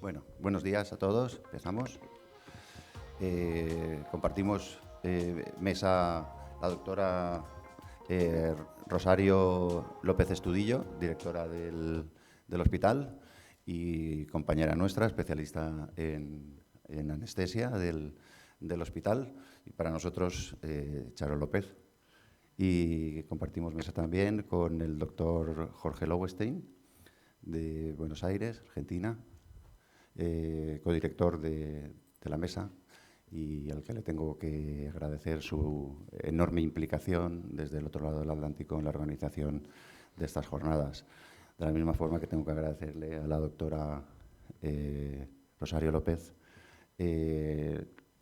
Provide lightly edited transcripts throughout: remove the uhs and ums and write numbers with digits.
Bueno, buenos días a todos. Empezamos. Compartimos mesa la doctora Rosario López Estudillo, directora del hospital y compañera nuestra, especialista en anestesia del hospital, y para nosotros Charo López. Y compartimos mesa también con el doctor Jorge Lowenstein, de Buenos Aires, Argentina, codirector de la mesa, y al que le tengo que agradecer su enorme implicación desde el otro lado del Atlántico en la organización de estas jornadas. De la misma forma que tengo que agradecerle a la doctora Rosario López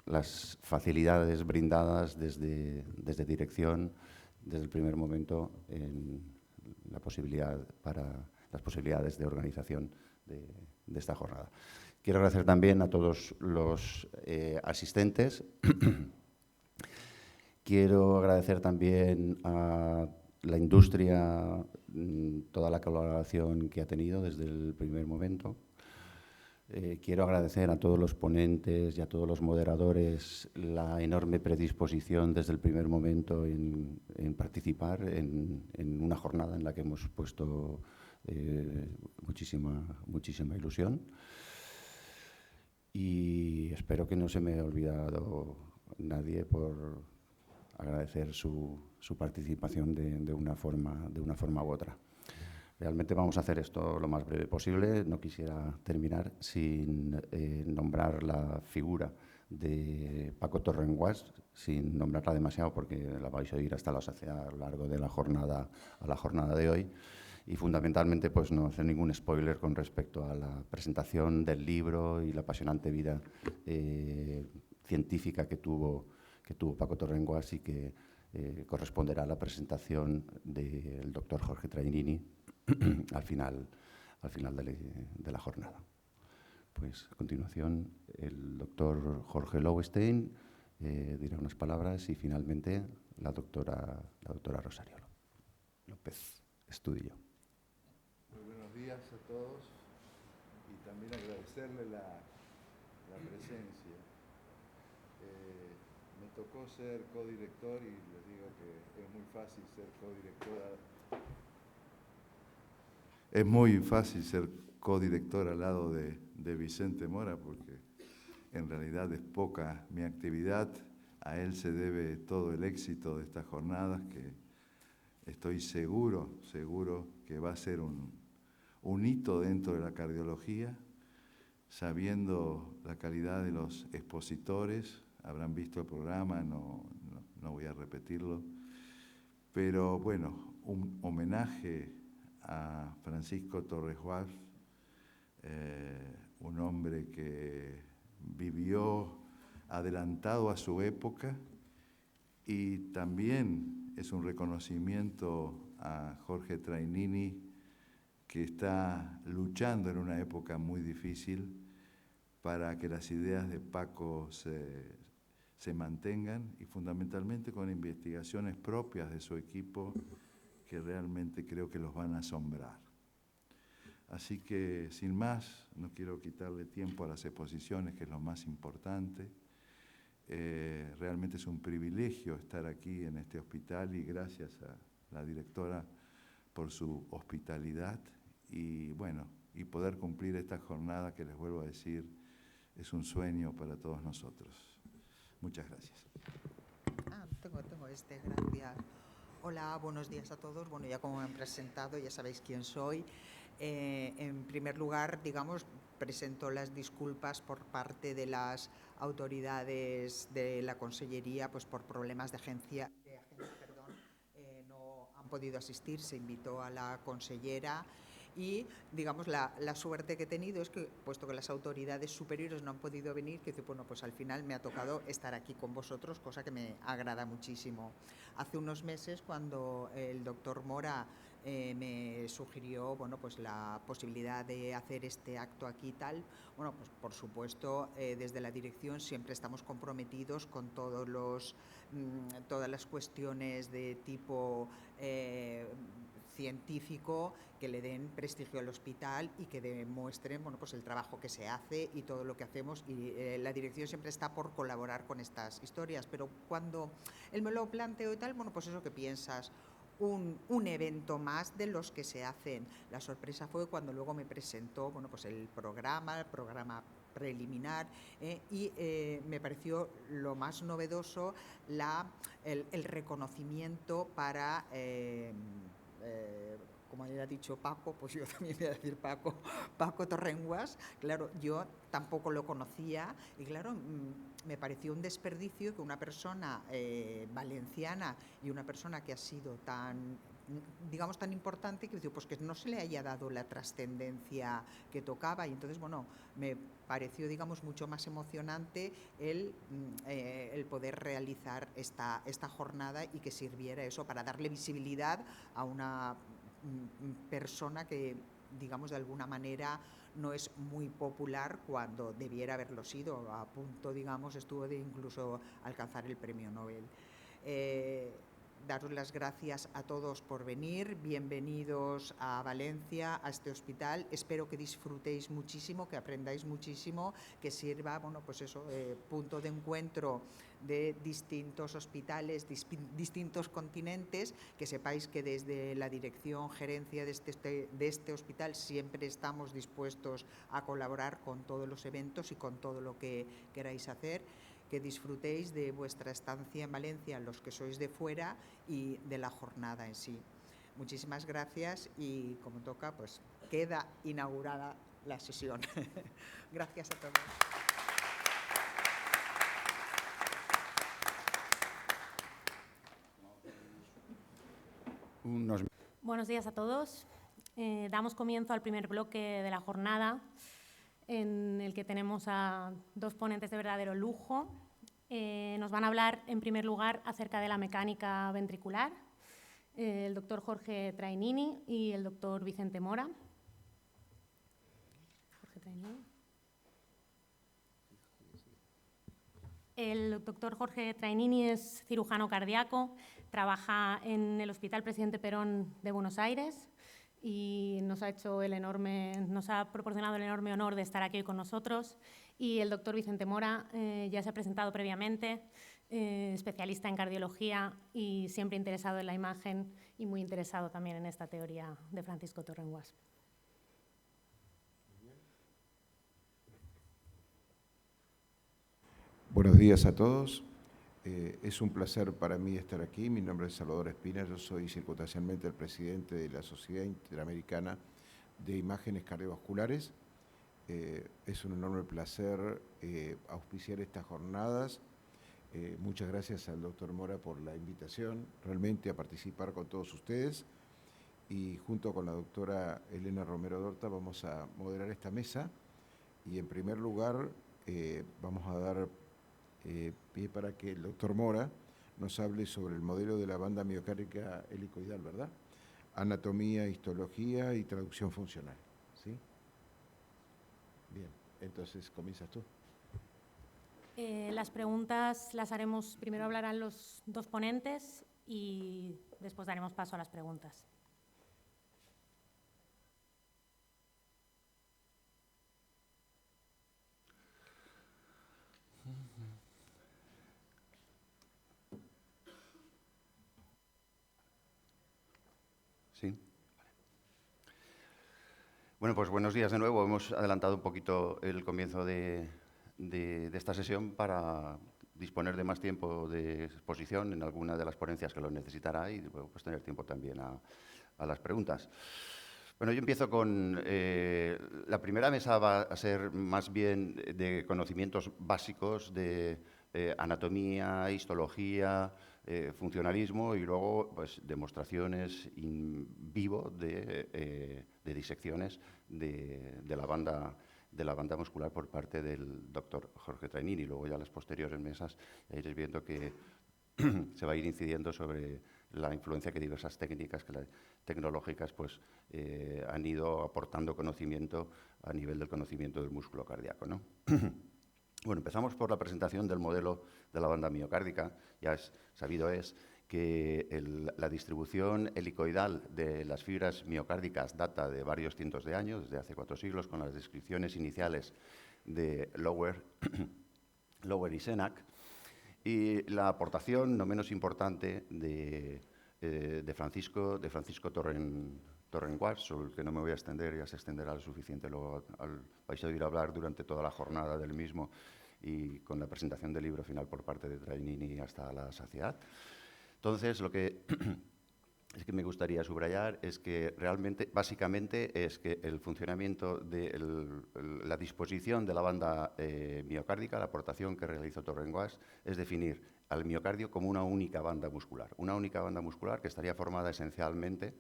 las facilidades brindadas desde dirección, desde el primer momento, en la posibilidad las posibilidades de organización de esta jornada. Quiero agradecer también a todos los asistentes. Quiero agradecer también a la industria toda la colaboración que ha tenido desde el primer momento. Quiero agradecer a todos los ponentes y a todos los moderadores la enorme predisposición desde el primer momento en participar en una jornada en la que hemos puesto muchísima ilusión. Y espero que no se me haya olvidado nadie por agradecer su participación de una forma u otra. Realmente vamos a hacer esto lo más breve posible. No quisiera terminar sin nombrar la figura de Paco Torrenguas, sin nombrarla demasiado porque la vais a oír hasta la saciedad a lo largo de la jornada de hoy. Y fundamentalmente pues no hacer ningún spoiler con respecto a la presentación del libro y la apasionante vida científica que tuvo Paco Torrenguas, y que corresponderá a la presentación del doctor Jorge Trainini al final de la jornada. Pues a continuación el doctor Jorge Lowenstein dirá unas palabras, y finalmente la doctora Rosario López Estudillo. Muy buenos días a todos, y también agradecerle la presencia. Me tocó ser codirector y les digo que es muy fácil ser codirectora. Es muy fácil ser codirector al lado de Vicente Mora, porque en realidad es poca mi actividad. A él se debe todo el éxito de estas jornadas, que estoy seguro que va a ser un hito dentro de la cardiología, sabiendo la calidad de los expositores. Habrán visto el programa, no voy a repetirlo, pero bueno, un homenaje a Francisco Torres Walsh, un hombre que vivió adelantado a su época, y también es un reconocimiento a Jorge Trainini, que está luchando en una época muy difícil para que las ideas de Paco se mantengan, y fundamentalmente con investigaciones propias de su equipo que realmente creo que los van a asombrar. Así que, sin más, no quiero quitarle tiempo a las exposiciones, que es lo más importante. Realmente es un privilegio estar aquí en este hospital, y gracias a la directora por su hospitalidad, y bueno, y poder cumplir esta jornada que, les vuelvo a decir, es un sueño para todos nosotros. Muchas gracias. Gracias. Hola, buenos días a todos. Bueno, ya como me han presentado, ya sabéis quién soy. En primer lugar, presento las disculpas por parte de las autoridades de la Consellería, pues por problemas de agencia, no han podido asistir. Se invitó a la consellera, y la suerte que he tenido es que, puesto que las autoridades superiores no han podido venir, pues al final me ha tocado estar aquí con vosotros, cosa que me agrada muchísimo. Hace unos meses, cuando el doctor Mora me sugirió pues la posibilidad de hacer este acto aquí y tal, pues por supuesto desde la dirección siempre estamos comprometidos con todas las cuestiones de tipo científico, que le den prestigio al hospital y que demuestren, bueno, pues el trabajo que se hace y todo lo que hacemos. Y la dirección siempre está por colaborar con estas historias, pero cuando él me lo planteó y tal, bueno, pues eso que piensas, un evento más de los que se hacen. La sorpresa fue cuando luego me presentó, bueno, pues el programa preliminar, y me pareció lo más novedoso el reconocimiento para, como ya ha dicho Paco, pues yo también voy a decir Paco Torrenguas. Claro, yo tampoco lo conocía y claro, me pareció un desperdicio que una persona valenciana y una persona que ha sido tan, digamos, tan importante, que pues que no se le haya dado la trascendencia que tocaba. Y entonces, bueno, me pareció, digamos, mucho más emocionante el poder realizar esta jornada y que sirviera eso para darle visibilidad a una persona que, digamos, de alguna manera no es muy popular cuando debiera haberlo sido. A punto, digamos, estuvo de incluso alcanzar el premio Nobel. Daros las gracias a todos por venir, bienvenidos a Valencia, a este hospital. Espero que disfrutéis muchísimo, que aprendáis muchísimo, que sirva, bueno, pues eso, punto de encuentro de distintos hospitales, distintos continentes, que sepáis que desde la dirección, gerencia de este hospital siempre estamos dispuestos a colaborar con todos los eventos y con todo lo que queráis hacer. Que disfrutéis de vuestra estancia en Valencia, los que sois de fuera, y de la jornada en sí. Muchísimas gracias y, como toca, pues queda inaugurada la sesión. Gracias a todos. Buenos días a todos. Damos comienzo al primer bloque de la jornada, en el que tenemos a dos ponentes de verdadero lujo. Nos van a hablar, en primer lugar, acerca de la mecánica ventricular, el doctor Jorge Trainini y el doctor Vicente Mora. El doctor Jorge Trainini es cirujano cardíaco, trabaja en el Hospital Presidente Perón de Buenos Aires y nos ha proporcionado el enorme honor de estar aquí hoy con nosotros. Y el doctor Vicente Mora ya se ha presentado previamente, especialista en cardiología y siempre interesado en la imagen y muy interesado también en esta teoría de Francisco Torrenguas. Buenos días a todos. Es un placer para mí estar aquí. Mi nombre es Salvador Espina, yo soy circunstancialmente el presidente de la Sociedad Interamericana de Imágenes Cardiovasculares. Es un enorme placer auspiciar estas jornadas. Muchas gracias al doctor Mora por la invitación, realmente a participar con todos ustedes. Y junto con la doctora Elena Romero Dorta vamos a moderar esta mesa. Y en primer lugar vamos a dar pie para que el doctor Mora nos hable sobre el modelo de la banda miocárdica helicoidal, ¿verdad? Anatomía, histología y traducción funcional, ¿sí? Bien, entonces comienzas tú. Las preguntas las haremos, primero hablarán los dos ponentes y después daremos paso a las preguntas. Sí. Bueno, pues buenos días de nuevo. Hemos adelantado un poquito el comienzo de esta sesión para disponer de más tiempo de exposición en alguna de las ponencias que lo necesitará y pues tener tiempo también a las preguntas. Bueno, yo empiezo con… la primera mesa va a ser más bien de conocimientos básicos de anatomía, histología, funcionalismo y luego pues, demostraciones in vivo de disecciones de la banda muscular por parte del doctor Jorge Trainini. Luego ya las posteriores mesas ya iréis viendo que se va a ir incidiendo sobre la influencia que diversas técnicas tecnológicas pues, han ido aportando conocimiento a nivel del conocimiento del músculo cardíaco, ¿no? Bueno, empezamos por la presentación del modelo de la banda miocárdica. Ya es sabido que la distribución helicoidal de las fibras miocárdicas data de varios cientos de años, desde hace 4 siglos, con las descripciones iniciales de Lower y Senac, y la aportación no menos importante de Francisco Torrenguas, sobre el que no me voy a extender, ya se extenderá lo suficiente, luego vais a oír hablar durante toda la jornada del mismo y con la presentación del libro final por parte de Trainini hasta la saciedad. Entonces, lo que es que me gustaría subrayar es que realmente, básicamente, es que el funcionamiento de la disposición de la banda miocárdica, la aportación que realizó Torrenguas, es definir al miocardio como una única banda muscular que estaría formada esencialmente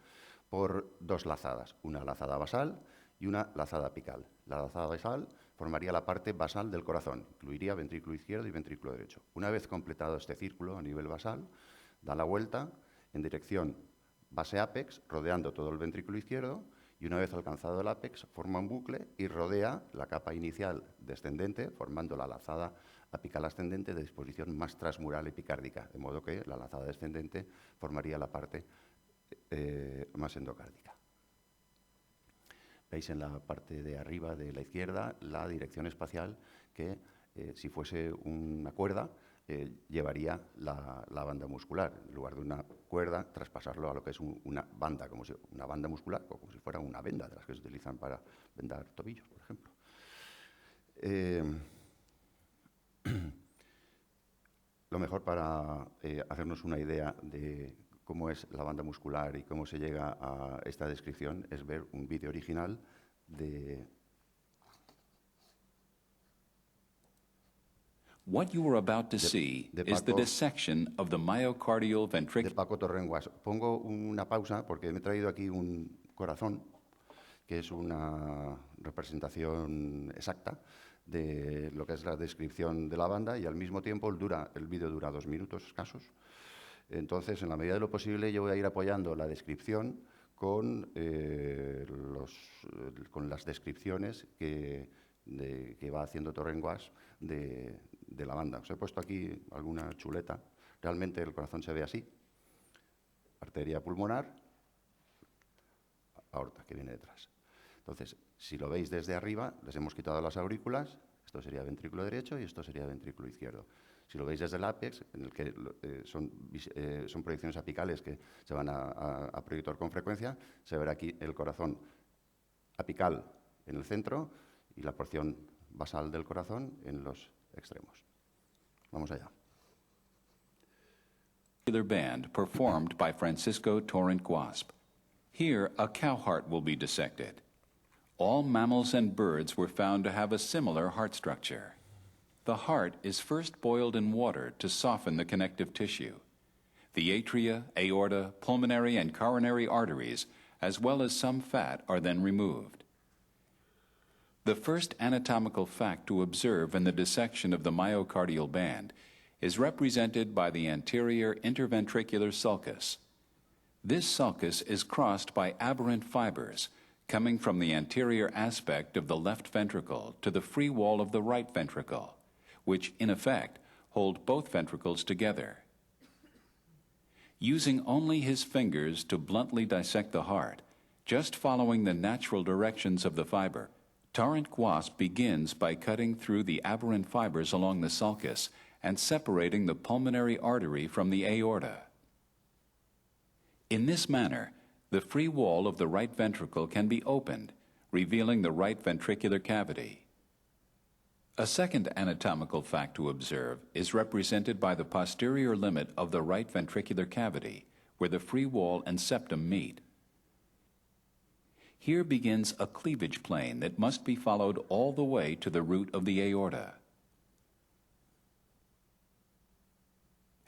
por 2 lazadas, una lazada basal y una lazada apical. La lazada basal formaría la parte basal del corazón, incluiría ventrículo izquierdo y ventrículo derecho. Una vez completado este círculo a nivel basal, da la vuelta en dirección base-ápex, rodeando todo el ventrículo izquierdo, y una vez alcanzado el ápex, forma un bucle y rodea la capa inicial descendente, formando la lazada apical ascendente de disposición más transmural epicárdica, de modo que la lazada descendente formaría la parte más endocárdica. Veis en la parte de arriba de la izquierda la dirección espacial que, si fuese una cuerda, llevaría la banda muscular. En lugar de una cuerda, traspasarlo a lo que es una banda, como si una banda muscular, o como si fuera una venda de las que se utilizan para vendar tobillos, por ejemplo. Lo mejor para hacernos una idea de cómo es la banda muscular y cómo se llega a esta descripción es ver un vídeo original de... What you are about to see is the dissection of the myocardial de ventricular. Paco Torrenguas. Pongo una pausa porque me he traído aquí un corazón, que es una representación exacta de lo que es la descripción de la banda, y al mismo tiempo el vídeo dura 2 minutos escasos. Entonces, en la medida de lo posible, yo voy a ir apoyando la descripción con las descripciones que va haciendo Torrenguas de la banda. Os he puesto aquí alguna chuleta. Realmente el corazón se ve así. Arteria pulmonar, aorta que viene detrás. Entonces, si lo veis desde arriba, les hemos quitado las aurículas. Esto sería ventrículo derecho y esto sería ventrículo izquierdo. Si lo veis desde el ápex, en el que son proyecciones apicales que se van a proyectar con frecuencia, se verá aquí el corazón apical en el centro y la porción basal del corazón en los extremos. Vamos allá. Band performed by Francisco Torrenquasp. Here, a cow heart will be dissected. All mammals and birds were found to have a similar heart structure. The heart is first boiled in water to soften the connective tissue. The atria, aorta, pulmonary, and coronary arteries, as well as some fat, are then removed. The first anatomical fact to observe in the dissection of the myocardial band is represented by the anterior interventricular sulcus. This sulcus is crossed by aberrant fibers coming from the anterior aspect of the left ventricle to the free wall of the right ventricle, which, in effect, hold both ventricles together. Using only his fingers to bluntly dissect the heart, just following the natural directions of the fiber, Torrenquasp begins by cutting through the aberrant fibers along the sulcus and separating the pulmonary artery from the aorta. In this manner, the free wall of the right ventricle can be opened, revealing the right ventricular cavity. A second anatomical fact to observe is represented by the posterior limit of the right ventricular cavity, where the free wall and septum meet. Here begins a cleavage plane that must be followed all the way to the root of the aorta.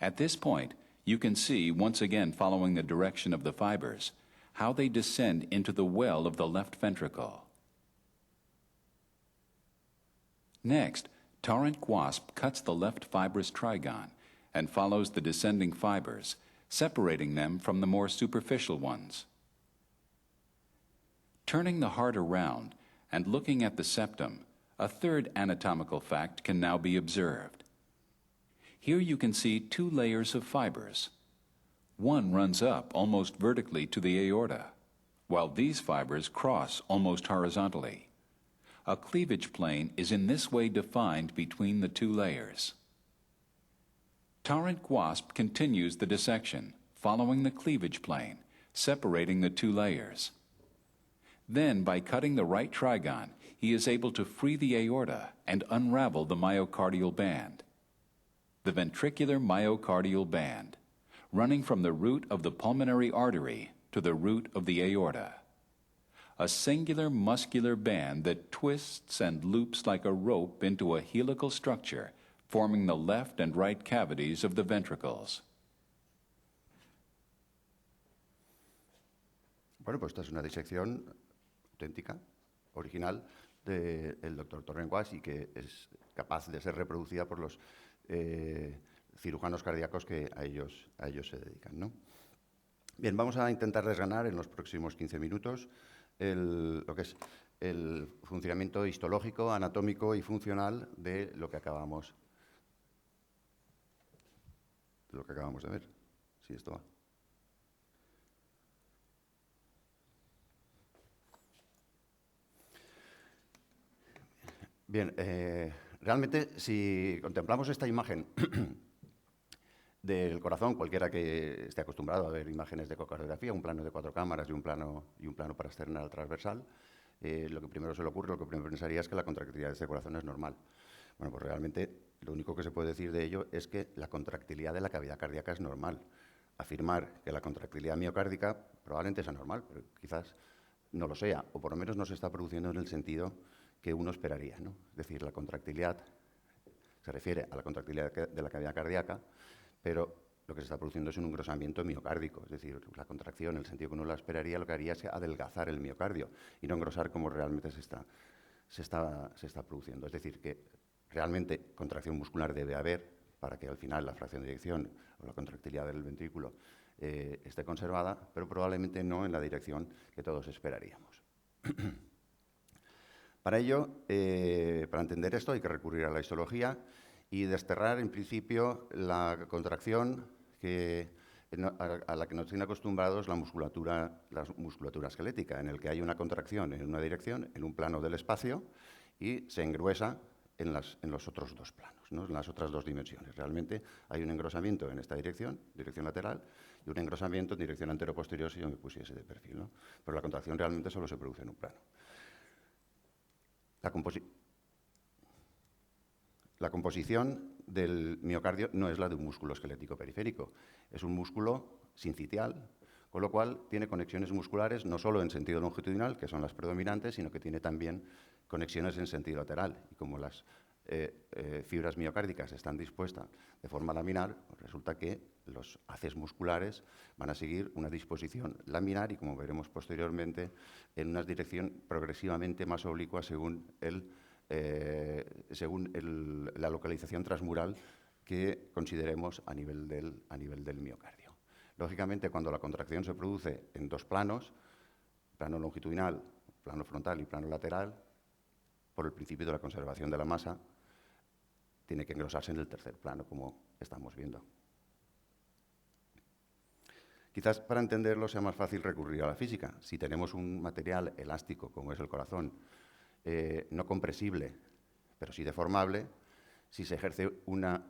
At this point, you can see, once again following the direction of the fibers, how they descend into the well of the left ventricle. Next, Torrenquasp cuts the left fibrous trigone and follows the descending fibers, separating them from the more superficial ones. Turning the heart around and looking at the septum, a third anatomical fact can now be observed. Here you can see 2 layers of fibers. One runs up almost vertically to the aorta, while these fibers cross almost horizontally. A cleavage plane is in this way defined between the two layers. Torrent-Guasp continues the dissection, following the cleavage plane, separating the two layers. Then, by cutting the right trigon, he is able to free the aorta and unravel the myocardial band. The ventricular myocardial band, running from the root of the pulmonary artery to the root of the aorta. A singular muscular band that twists and loops like a rope into a helical structure, forming the left and right cavities of the ventricles. Bueno, pues esta es una disección auténtica, original, del doctor Torrent-Guasp y que es capaz de ser reproducida por los cirujanos cardíacos que a ellos se dedican, ¿no? Bien, vamos a intentar desgranar en los próximos 15 minutos lo que es el funcionamiento histológico, anatómico y funcional de lo que acabamos de ver. Sí, esto va. Bien, realmente si contemplamos esta imagen del corazón, cualquiera que esté acostumbrado a ver imágenes de ecocardiografía, un plano de 4 cámaras y un plano parasternal transversal, lo que primero se le ocurre, lo que primero pensaría es que la contractilidad de este corazón es normal. Bueno, pues realmente lo único que se puede decir de ello es que la contractilidad de la cavidad cardíaca es normal. Afirmar que la contractilidad miocárdica probablemente sea normal, pero quizás no lo sea, o por lo menos no se está produciendo en el sentido que uno esperaría, ¿no? Es decir, la contractilidad se refiere a la contractilidad de la cavidad cardíaca, pero lo que se está produciendo es un engrosamiento miocárdico, es decir, la contracción, en el sentido que uno la esperaría, lo que haría es adelgazar el miocardio y no engrosar como realmente se está produciendo. Es decir, que realmente contracción muscular debe haber para que al final la fracción de eyección o la contractilidad del ventrículo esté conservada, pero probablemente no en la dirección que todos esperaríamos. Para ello, para entender esto, hay que recurrir a la histología y desterrar, en principio, la contracción a la que nos tiene acostumbrados la musculatura esquelética, en el que hay una contracción en una dirección, en un plano del espacio, y se engruesa en los otros dos planos, ¿no? En las otras dos dimensiones. Realmente hay un engrosamiento en esta dirección lateral, y un engrosamiento en dirección antero-posterior si yo me pusiese de perfil, ¿no? Pero la contracción realmente solo se produce en un plano. La composición del miocardio no es la de un músculo esquelético periférico, es un músculo sincitial, con lo cual tiene conexiones musculares no solo en sentido longitudinal, que son las predominantes, sino que tiene también conexiones en sentido lateral. Y como las fibras miocárdicas están dispuestas de forma laminar, pues resulta que los haces musculares van a seguir una disposición laminar y, como veremos posteriormente, en una dirección progresivamente más oblicua según la localización transmural que consideremos a nivel del miocardio. Lógicamente, cuando la contracción se produce en dos planos, plano longitudinal, plano frontal y plano lateral, por el principio de la conservación de la masa, tiene que engrosarse en el tercer plano, como estamos viendo. Quizás para entenderlo sea más fácil recurrir a la física. Si tenemos un material elástico, como es el corazón, no compresible, pero sí deformable, si se ejerce una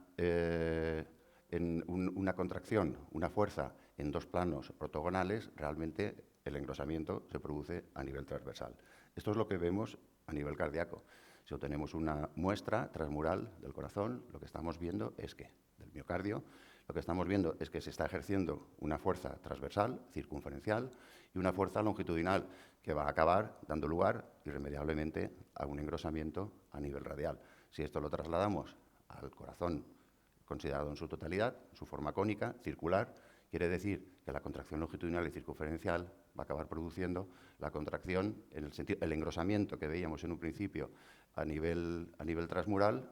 contracción, una fuerza en dos planos ortogonales, realmente el engrosamiento se produce a nivel transversal. Esto es lo que vemos a nivel cardíaco. Si obtenemos una muestra transmural del corazón, lo que estamos viendo es que, del miocardio, lo que estamos viendo es que se está ejerciendo una fuerza transversal, circunferencial, y una fuerza longitudinal, que va a acabar dando lugar irremediablemente a un engrosamiento a nivel radial. Si esto lo trasladamos al corazón considerado en su totalidad, su forma cónica, circular, quiere decir que la contracción longitudinal y circunferencial va a acabar produciendo la contracción, en el sentido, el engrosamiento que veíamos en un principio a nivel transmural,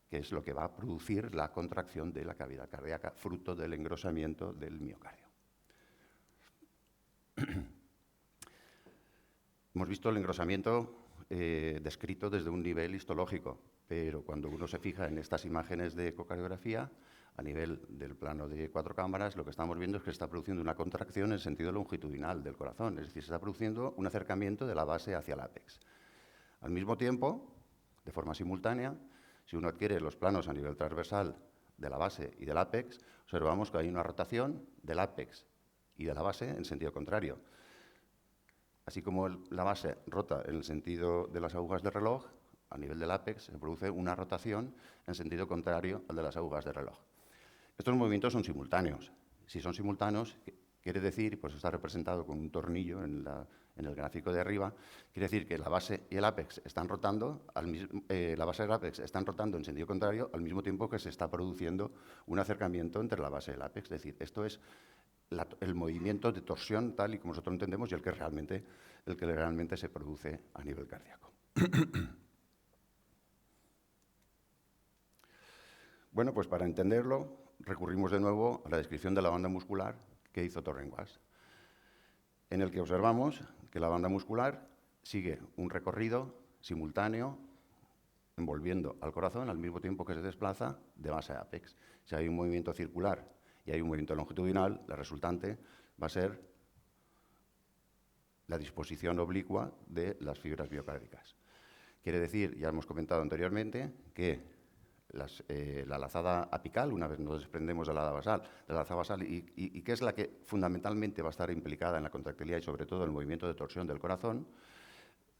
que es lo que va a producir la contracción de la cavidad cardíaca, fruto del engrosamiento del miocardio. Hemos visto el engrosamiento descrito desde un nivel histológico, pero cuando uno se fija en estas imágenes de ecocardiografía, a nivel del plano de 4 cámaras, lo que estamos viendo es que se está produciendo una contracción en sentido longitudinal del corazón, es decir, se está produciendo un acercamiento de la base hacia el ápex. Al mismo tiempo, de forma simultánea, si uno adquiere los planos a nivel transversal de la base y del ápex, observamos que hay una rotación del ápex y de la base en sentido contrario. Así como la base rota en el sentido de las agujas de reloj, a nivel del ápex se produce una rotación en sentido contrario al de las agujas de reloj. Estos movimientos son simultáneos. Si son simultáneos, quiere decir, pues está representado con un tornillo en el gráfico de arriba, quiere decir que la base y el ápex están rotando, la base y el ápex están rotando en sentido contrario al mismo tiempo que se está produciendo un acercamiento entre la base y el ápex. Es decir, esto es el movimiento de torsión tal y como nosotros entendemos y el que realmente se produce a nivel cardíaco. Bueno, pues para entenderlo, recurrimos de nuevo a la descripción de la banda muscular que hizo Torren-Wass, en el que observamos que la banda muscular sigue un recorrido simultáneo envolviendo al corazón al mismo tiempo que se desplaza de base a ápex. Si hay un movimiento circular y hay un movimiento longitudinal, la resultante va a ser la disposición oblicua de las fibras miocárdicas. Quiere decir, ya hemos comentado anteriormente, que la lazada apical, una vez nos desprendemos de la lazada basal, y que es la que fundamentalmente va a estar implicada en la contractilidad y sobre todo en el movimiento de torsión del corazón,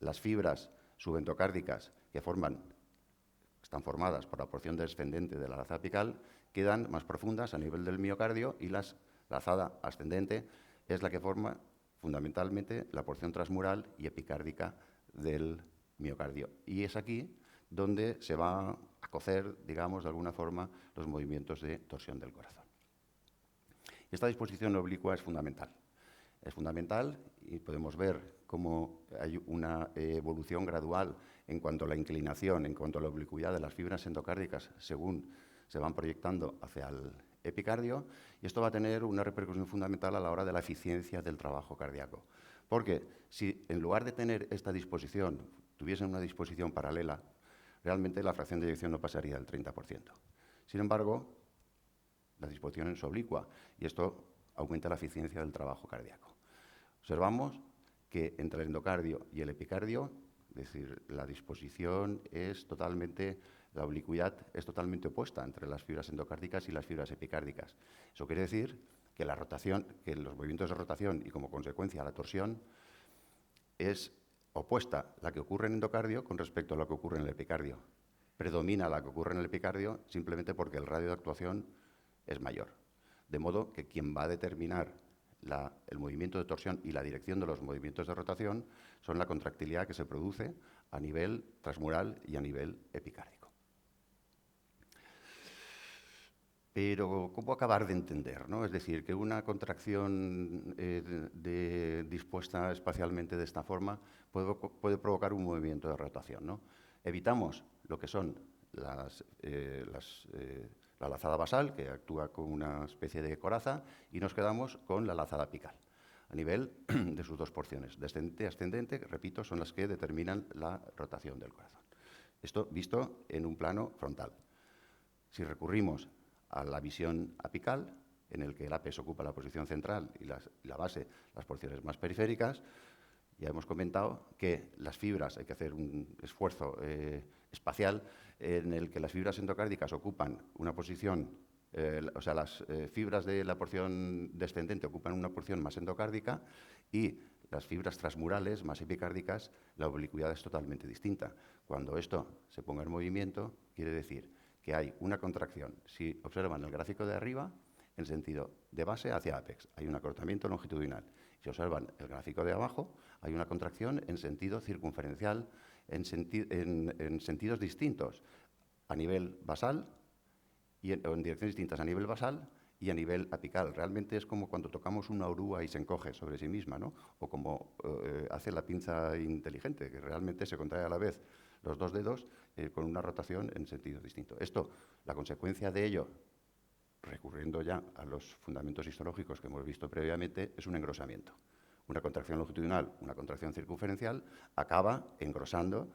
las fibras subendocárdicas que están formadas por la porción descendente de la lazada apical quedan más profundas a nivel del miocardio y la lazada ascendente es la que forma fundamentalmente la porción transmural y epicárdica del miocardio. Y es aquí donde se va a cocer, digamos, de alguna forma, los movimientos de torsión del corazón. Esta disposición oblicua es fundamental. Es fundamental y podemos ver cómo hay una evolución gradual en cuanto a la inclinación, en cuanto a la oblicuidad de las fibras endocárdicas según se van proyectando hacia el epicardio, y esto va a tener una repercusión fundamental a la hora de la eficiencia del trabajo cardíaco. Porque si en lugar de tener esta disposición, tuviesen una disposición paralela, realmente la fracción de eyección no pasaría del 30%. Sin embargo, la disposición es oblicua y esto aumenta la eficiencia del trabajo cardíaco. Observamos que entre el endocardio y el epicardio, es decir, la disposición es totalmente, la oblicuidad es totalmente opuesta entre las fibras endocárdicas y las fibras epicárdicas. Eso quiere decir que la rotación, que los movimientos de rotación y como consecuencia la torsión es opuesta la que ocurre en endocardio con respecto a lo que ocurre en el epicardio. Predomina la que ocurre en el epicardio simplemente porque el radio de actuación es mayor. De modo que quien va a determinar el movimiento de torsión y la dirección de los movimientos de rotación son la contractilidad que se produce a nivel transmural y a nivel epicárdico. Pero, ¿cómo acabar de entender, ¿no? Es decir, que una contracción dispuesta espacialmente de esta forma puede provocar un movimiento de rotación, ¿no? Evitamos lo que son la lazada basal, que actúa como una especie de coraza, y nos quedamos con la lazada apical, a nivel de sus dos porciones. Descendente y ascendente, repito, son las que determinan la rotación del corazón. Esto visto en un plano frontal. Si recurrimos a la visión apical, en el que el ápex ocupa la posición central y la base las porciones más periféricas, ya hemos comentado que las fibras, hay que hacer un esfuerzo espacial en el que las fibras endocárdicas ocupan una posición, las fibras de la porción descendente ocupan una porción más endocárdica y las fibras transmurales, más epicárdicas, la oblicuidad es totalmente distinta. Cuando esto se ponga en movimiento, quiere decir que hay una contracción. Si observan el gráfico de arriba, en sentido de base hacia ápex, hay un acortamiento longitudinal. Si observan el gráfico de abajo, hay una contracción en sentido circunferencial, en sentidos distintos, a nivel basal, o en direcciones distintas a nivel basal y a nivel apical. Realmente es como cuando tocamos una oruga y se encoge sobre sí misma, ¿no? O como hace la pinza inteligente, que realmente se contrae a la vez los dos dedos con una rotación en sentido distinto. Esto, la consecuencia de ello, recurriendo ya a los fundamentos histológicos que hemos visto previamente, es un engrosamiento. una contracción longitudinal, una contracción circunferencial, acaba engrosando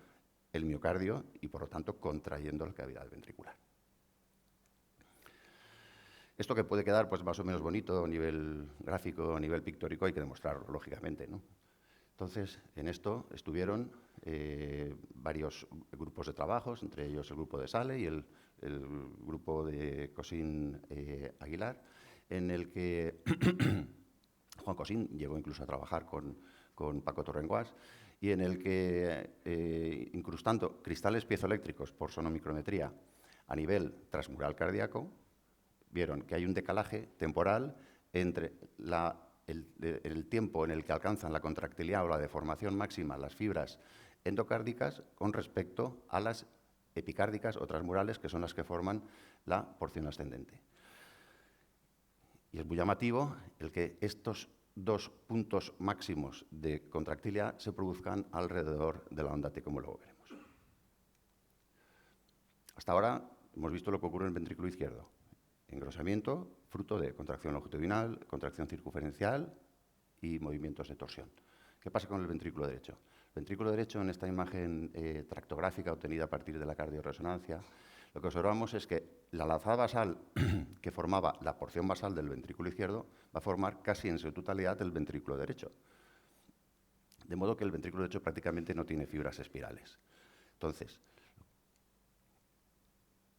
el miocardio y, por lo tanto, contrayendo la cavidad ventricular. Esto que puede quedar pues, más o menos bonito a nivel gráfico, a nivel pictórico, hay que demostrarlo, lógicamente, ¿no? Entonces, en esto estuvieron varios grupos de trabajos, entre ellos el grupo de Sale y el grupo de Cosín Aguilar, en el que Juan Cosín llegó incluso a trabajar con Paco Torrenguas, y en el que, incrustando cristales piezoeléctricos por sonomicrometría a nivel transmural cardíaco, vieron que hay un decalaje temporal entre el tiempo en el que alcanzan la contractilidad o la deformación máxima las fibras endocárdicas con respecto a las epicárdicas o transmurales, que son las que forman la porción ascendente. Y es muy llamativo el que estos dos puntos máximos de contractilidad se produzcan alrededor de la onda T, como luego veremos. Hasta ahora hemos visto lo que ocurre en el ventrículo izquierdo. Engrosamiento, fruto de contracción longitudinal, contracción circunferencial y movimientos de torsión. ¿Qué pasa con el ventrículo derecho? El ventrículo derecho, en esta imagen tractográfica obtenida a partir de la cardioresonancia, lo que observamos es que la lazada basal que formaba la porción basal del ventrículo izquierdo va a formar casi en su totalidad el ventrículo derecho. De modo que el ventrículo derecho prácticamente no tiene fibras espirales. Entonces,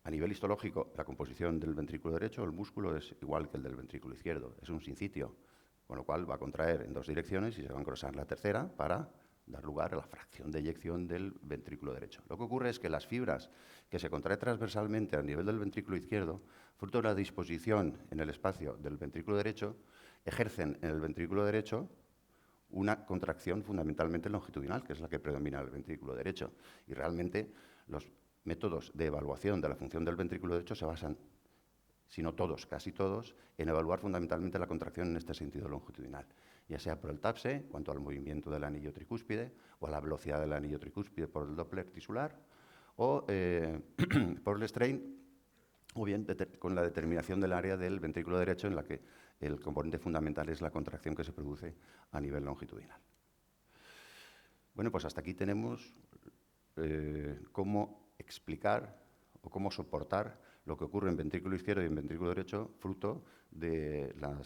a nivel histológico, la composición del ventrículo derecho, el músculo, es igual que el del ventrículo izquierdo. Es un sincitio, con lo cual va a contraer en dos direcciones y se va a engrosar la tercera para dar lugar a la fracción de eyección del ventrículo derecho. Lo que ocurre es que las fibras que se contraen transversalmente a nivel del ventrículo izquierdo, fruto de la disposición en el espacio del ventrículo derecho, ejercen en el ventrículo derecho una contracción fundamentalmente longitudinal, que es la que predomina en el ventrículo derecho. Y realmente los métodos de evaluación de la función del ventrículo derecho se basan, si no todos, casi todos, en evaluar fundamentalmente la contracción en este sentido longitudinal, ya sea por el TAPSE, en cuanto al movimiento del anillo tricúspide, o a la velocidad del anillo tricúspide por el Doppler tisular, o por el strain, o bien con la determinación del área del ventrículo derecho, en la que el componente fundamental es la contracción que se produce a nivel longitudinal. Bueno, pues hasta aquí tenemos cómo explicar o cómo soportar lo que ocurre en ventrículo izquierdo y en ventrículo derecho, fruto de la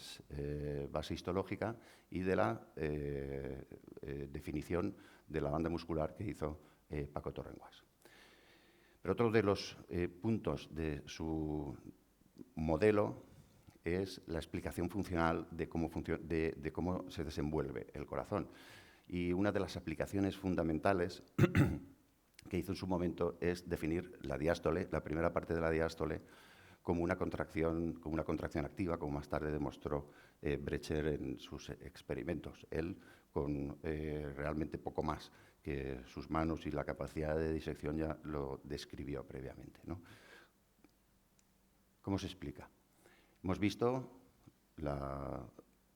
base histológica y de la definición de la banda muscular que hizo Paco Torrenguas. Pero otro de los puntos de su modelo es la explicación funcional de cómo se desenvuelve el corazón. Y una de las aplicaciones fundamentales que hizo en su momento es definir la diástole, la primera parte de la diástole, como una contracción activa, como más tarde demostró Brecher en sus experimentos. Él, con realmente poco más que sus manos y la capacidad de disección, ya lo describió previamente, ¿no? ¿Cómo se explica? Hemos visto la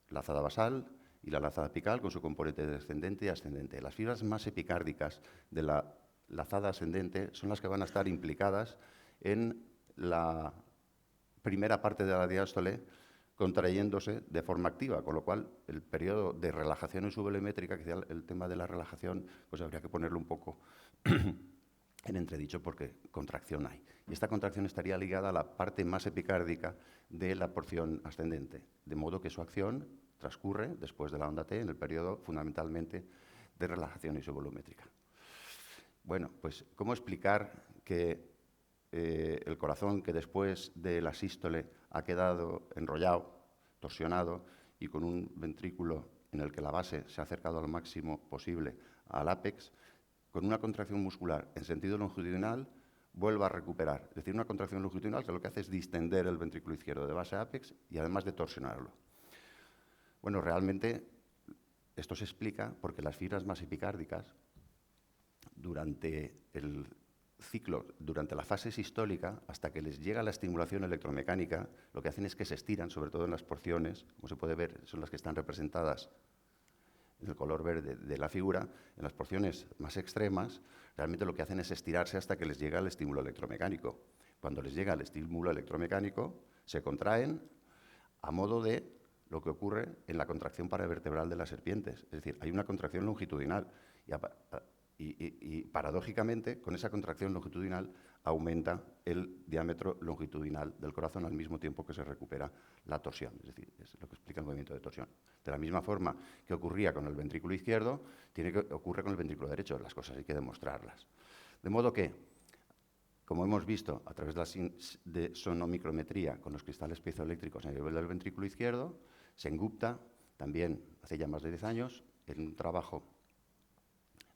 lazada basal y la lazada apical con su componente descendente y ascendente. Las fibras más epicárdicas de la lazada ascendente son las que van a estar implicadas en la primera parte de la diástole contrayéndose de forma activa, con lo cual el periodo de relajación subvolumétrica, que el tema de la relajación, pues habría que ponerlo un poco en entredicho porque contracción hay. Y esta contracción estaría ligada a la parte más epicárdica de la porción ascendente, de modo que su acción transcurre después de la onda T en el periodo fundamentalmente de relajación isovolumétrica. Bueno, pues ¿cómo explicar que el corazón, que después de la sístole ha quedado enrollado, torsionado y con un ventrículo en el que la base se ha acercado al máximo posible al ápex, con una contracción muscular en sentido longitudinal vuelva a recuperar? Es decir, una contracción longitudinal que lo que hace es distender el ventrículo izquierdo de base a ápex y además de torsionarlo. Bueno, realmente esto se explica porque las fibras más epicárdicas durante el ciclo, durante la fase sistólica, hasta que les llega la estimulación electromecánica, lo que hacen es que se estiran, sobre todo en las porciones, como se puede ver, son las que están representadas en el color verde de la figura. En las porciones más extremas, realmente lo que hacen es estirarse hasta que les llega el estímulo electromecánico. Cuando les llega el estímulo electromecánico, se contraen a modo de lo que ocurre en la contracción paravertebral de las serpientes. Es decir, hay una contracción longitudinal y paradójicamente, con esa contracción longitudinal aumenta el diámetro longitudinal del corazón al mismo tiempo que se recupera la torsión. Es decir, es lo que explica el movimiento de torsión. De la misma forma que ocurría con el ventrículo izquierdo, ocurre con el ventrículo derecho. Las cosas hay que demostrarlas. De modo que, como hemos visto a través de sonomicrometría con los cristales piezoeléctricos a nivel del ventrículo izquierdo, Sengupta también hace ya más de 10 años, en un trabajo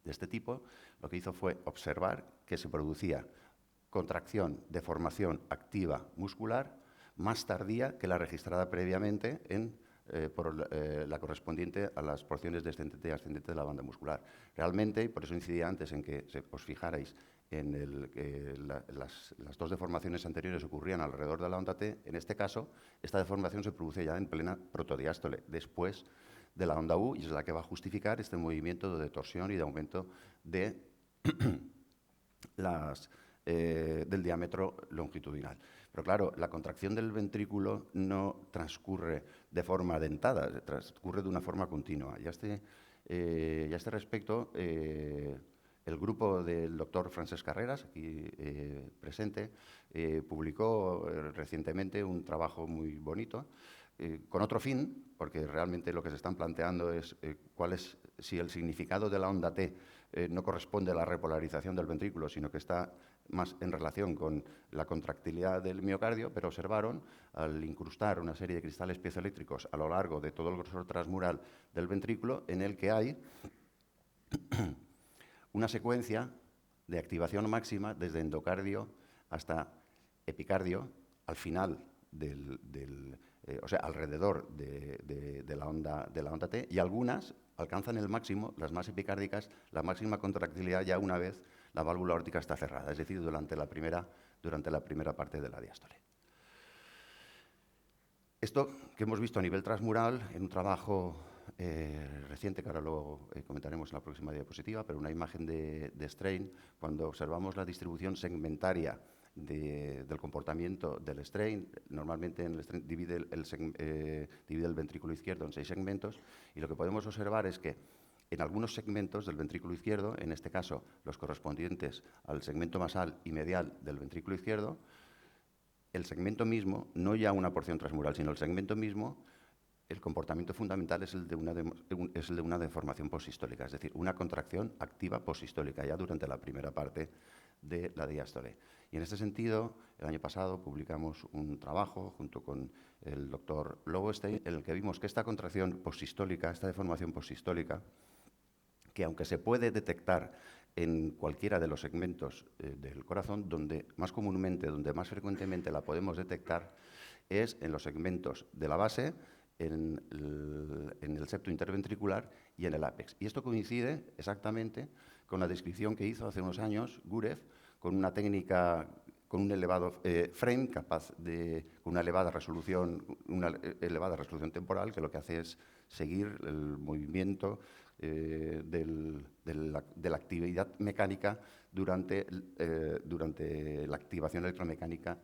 de este tipo, lo que hizo fue observar que se producía contracción, deformación activa muscular más tardía que la registrada previamente por la correspondiente a las porciones descendente y ascendente de la banda muscular. Realmente, y por eso incidía antes en que os fijarais en que las dos deformaciones anteriores ocurrían alrededor de la onda T, en este caso, esta deformación se produce ya en plena protodiástole, después de la onda U, y es la que va a justificar este movimiento de torsión y de aumento de del diámetro longitudinal. Pero claro, la contracción del ventrículo no transcurre de forma dentada, transcurre de una forma continua. Y a este respecto, el grupo del doctor Francesc Carreras, aquí presente, publicó recientemente un trabajo muy bonito, con otro fin, porque realmente lo que se están planteando es si el significado de la onda T no corresponde a la repolarización del ventrículo, sino que está más en relación con la contractilidad del miocardio, pero observaron, al incrustar una serie de cristales piezoeléctricos a lo largo de todo el grosor transmural del ventrículo, en el que hay una secuencia de activación máxima desde endocardio hasta epicardio al final o sea, alrededor de la onda T, y algunas alcanzan el máximo, las más epicárdicas, la máxima contractilidad ya una vez la válvula aórtica está cerrada, es decir, durante la primera parte de la diástole. Esto que hemos visto a nivel transmural en un trabajo reciente, que ahora lo comentaremos en la próxima diapositiva, pero una imagen de strain, cuando observamos la distribución segmentaria del comportamiento del strain, normalmente en el strain divide el ventrículo izquierdo en 6 segmentos, y lo que podemos observar es que en algunos segmentos del ventrículo izquierdo, en este caso los correspondientes al segmento basal y medial del ventrículo izquierdo, el segmento mismo, no ya una porción transmural, sino el segmento mismo, el comportamiento fundamental es el de una deformación posistólica, es decir, una contracción activa posistólica ya durante la primera parte de la diástole. Y en este sentido, el año pasado publicamos un trabajo junto con el doctor Lowenstein, en el que vimos que esta contracción posistólica, esta deformación posistólica, que aunque se puede detectar en cualquiera de los segmentos del corazón, donde más comúnmente, donde más frecuentemente la podemos detectar, es en los segmentos de la base, en el septo interventricular y en el ápex. Y esto coincide exactamente con la descripción que hizo hace unos años Gurev, con una técnica, con un elevado frame, con una elevada resolución temporal, que lo que hace es seguir el movimiento de la actividad mecánica durante la activación electromecánica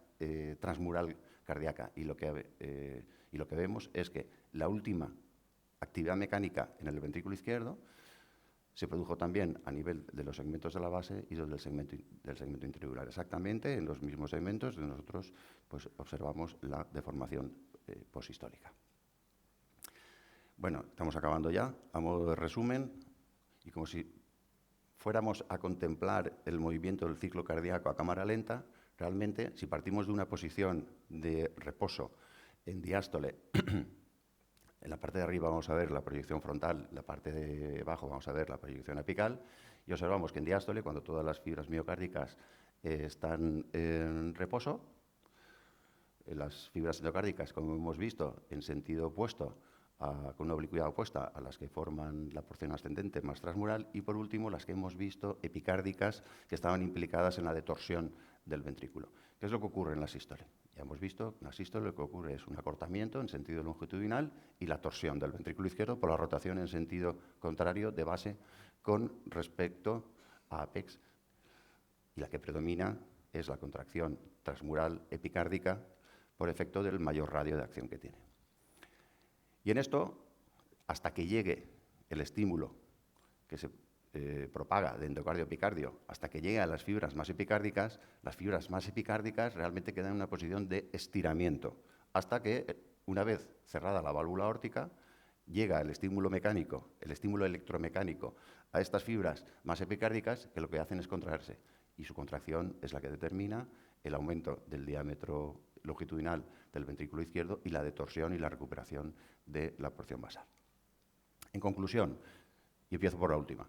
transmural cardíaca. Y lo que vemos es que la última actividad mecánica en el ventrículo izquierdo se produjo también a nivel de los segmentos de la base y del segmento intradural. Exactamente en los mismos segmentos donde nosotros pues, observamos la deformación posistólica. Bueno, estamos acabando ya. A modo de resumen, y como si fuéramos a contemplar el movimiento del ciclo cardíaco a cámara lenta, realmente, si partimos de una posición de reposo en diástole, en la parte de arriba vamos a ver la proyección frontal, en la parte de abajo vamos a ver la proyección apical, y observamos que en diástole, cuando todas las fibras miocárdicas están en reposo, las fibras endocárdicas, como hemos visto, en sentido opuesto, con una oblicuidad opuesta a las que forman la porción ascendente más transmural, y por último las que hemos visto epicárdicas, que estaban implicadas en la detorsión del ventrículo. ¿Qué es lo que ocurre en la sístole? Ya hemos visto que en la sístole lo que ocurre es un acortamiento en sentido longitudinal y la torsión del ventrículo izquierdo por la rotación en sentido contrario de base con respecto a apex, y la que predomina es la contracción transmural epicárdica por efecto del mayor radio de acción que tiene. Y en esto, hasta que llegue el estímulo que se propaga de endocardio a epicardio, hasta que llegue a las fibras más epicárdicas realmente quedan en una posición de estiramiento, hasta que, una vez cerrada la válvula aórtica, llega el estímulo mecánico, el estímulo electromecánico a estas fibras más epicárdicas, que lo que hacen es contraerse. Y su contracción es la que determina el aumento del diámetro longitudinal del ventrículo izquierdo y la detorsión y la recuperación de la porción basal. En conclusión, y empiezo por la última,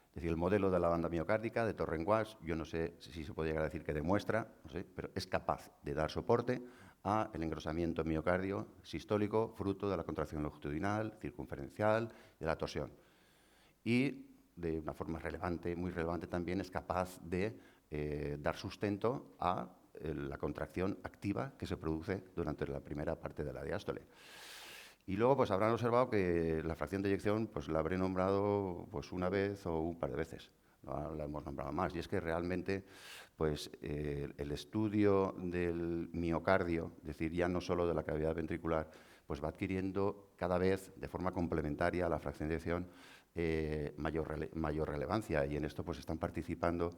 es decir, el modelo de la banda miocárdica de Torren-Wass, yo no sé si se podría decir que demuestra, no sé, pero es capaz de dar soporte al engrosamiento miocardio sistólico fruto de la contracción longitudinal, circunferencial y de la torsión. Y de una forma relevante, muy relevante también, es capaz de dar sustento a la contracción activa que se produce durante la primera parte de la diástole. Y luego pues habrán observado que la fracción de eyección pues la habré nombrado pues una vez o un par de veces, no la hemos nombrado más. Y es que realmente pues el estudio del miocardio, es decir, ya no solo de la cavidad ventricular, pues va adquiriendo cada vez de forma complementaria a la fracción de eyección mayor relevancia, y en esto pues están participando,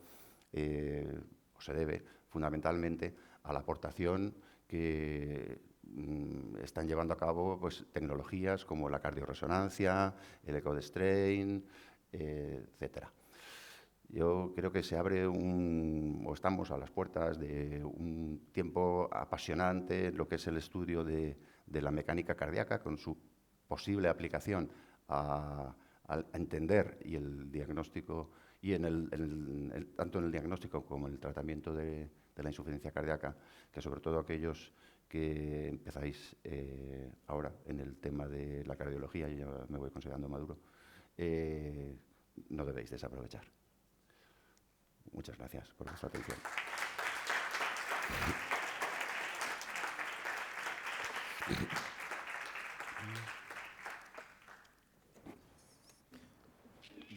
o se debe fundamentalmente a la aportación que están llevando a cabo pues, tecnologías como la cardioresonancia, el eco de strain, etcétera. Yo creo que se abre o estamos a las puertas de un tiempo apasionante en lo que es el estudio de la mecánica cardíaca, con su posible aplicación a entender y el diagnóstico, y tanto en el diagnóstico como en el tratamiento de la insuficiencia cardíaca, que sobre todo aquellos que empezáis ahora en el tema de la cardiología, y ya me voy considerando maduro, no debéis desaprovechar. Muchas gracias por vuestra atención.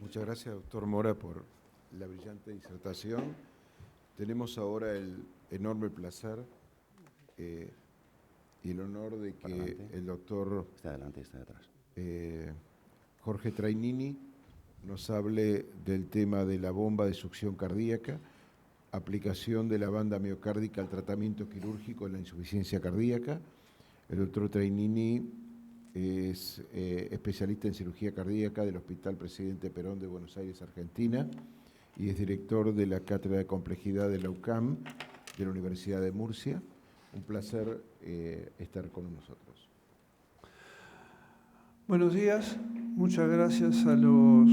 Muchas gracias, doctor Mora, por la brillante disertación. Tenemos ahora el enorme placer y el honor de que el doctor Está adelante y está detrás. Jorge Trainini nos hable del tema de la bomba de succión cardíaca, aplicación de la banda miocárdica al tratamiento quirúrgico en la insuficiencia cardíaca. El doctor Trainini es especialista en cirugía cardíaca del Hospital Presidente Perón de Buenos Aires, Argentina, y es director de la Cátedra de Complejidad de la UCAM, de la Universidad de Murcia. Un placer estar con nosotros. Buenos días, muchas gracias a los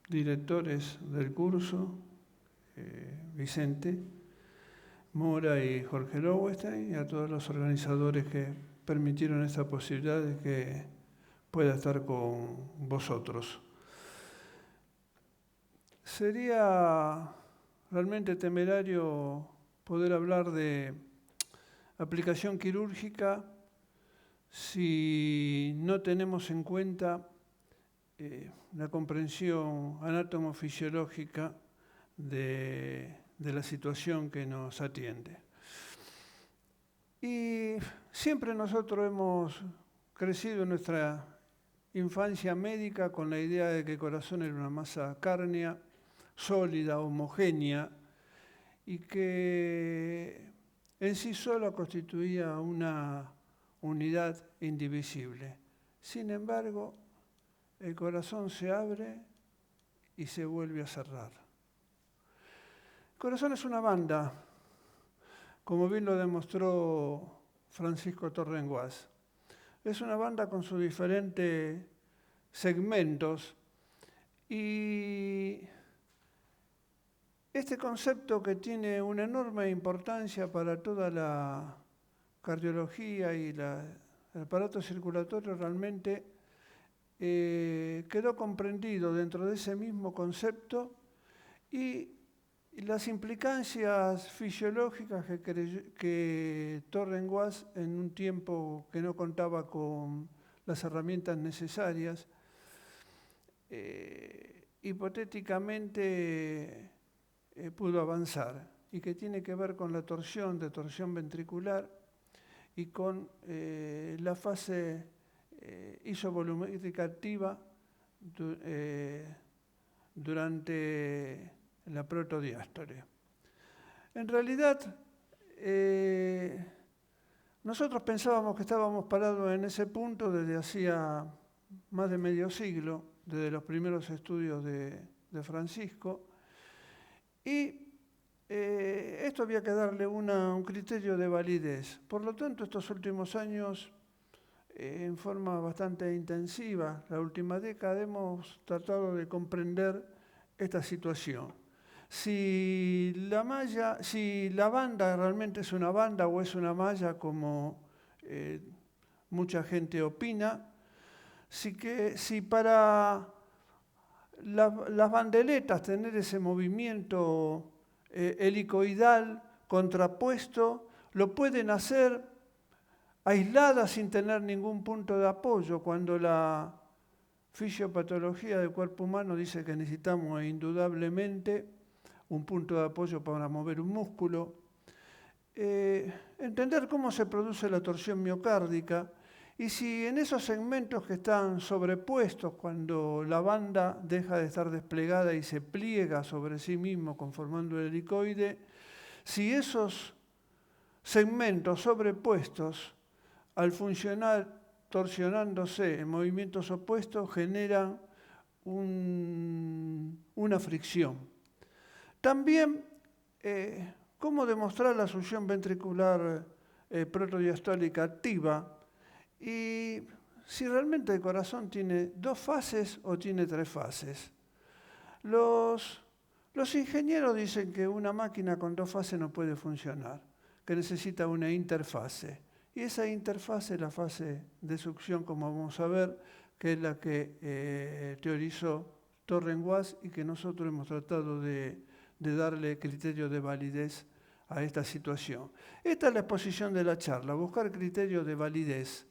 directores del curso, Vicente Mora y Jorge Lowenstein, y a todos los organizadores que permitieron esta posibilidad de que pueda estar con vosotros. Sería realmente temerario poder hablar de aplicación quirúrgica si no tenemos en cuenta la comprensión anatomofisiológica de la situación que nos atiende. Y siempre nosotros hemos crecido en nuestra infancia médica con la idea de que el corazón era una masa cárnea, sólida, homogénea, y que en sí sola constituía una unidad indivisible. Sin embargo, el corazón se abre y se vuelve a cerrar. El corazón es una banda, como bien lo demostró Francisco Torren-Wass. Es una banda con sus diferentes segmentos, y este concepto, que tiene una enorme importancia para toda la cardiología y el aparato circulatorio, realmente quedó comprendido dentro de ese mismo concepto, y las implicancias fisiológicas que Torren-Wass, en un tiempo que no contaba con las herramientas necesarias, hipotéticamente pudo avanzar, y que tiene que ver con la torsión ventricular y con la fase isovolumétrica activa durante la protodiástole. En realidad, nosotros pensábamos que estábamos parados en ese punto desde hacía más de medio siglo, desde los primeros estudios de Francisco, y esto había que darle un criterio de validez. Por lo tanto, estos últimos años, en forma bastante intensiva, la última década, hemos tratado de comprender esta situación. Si la banda realmente es una banda o es una malla, como mucha gente opina, si para las bandeletas tener ese movimiento helicoidal contrapuesto, lo pueden hacer aisladas sin tener ningún punto de apoyo, cuando la fisiopatología del cuerpo humano dice que necesitamos indudablemente un punto de apoyo para mover un músculo. Entender cómo se produce la torsión miocárdica y si en esos segmentos que están sobrepuestos cuando la banda deja de estar desplegada y se pliega sobre sí mismo conformando el helicoide, si esos segmentos sobrepuestos al funcionar torsionándose en movimientos opuestos generan una fricción. También, cómo demostrar la succión ventricular protodiastólica activa y si realmente el corazón tiene 2 fases o tiene 3 fases. Los ingenieros dicen que una máquina con 2 fases no puede funcionar, que necesita una interfase. Y esa interfase es la fase de succión, como vamos a ver, que es la que teorizó Torren-Guas y que nosotros hemos tratado de darle criterio de validez a esta situación. Esta es la exposición de la charla, buscar criterio de validez.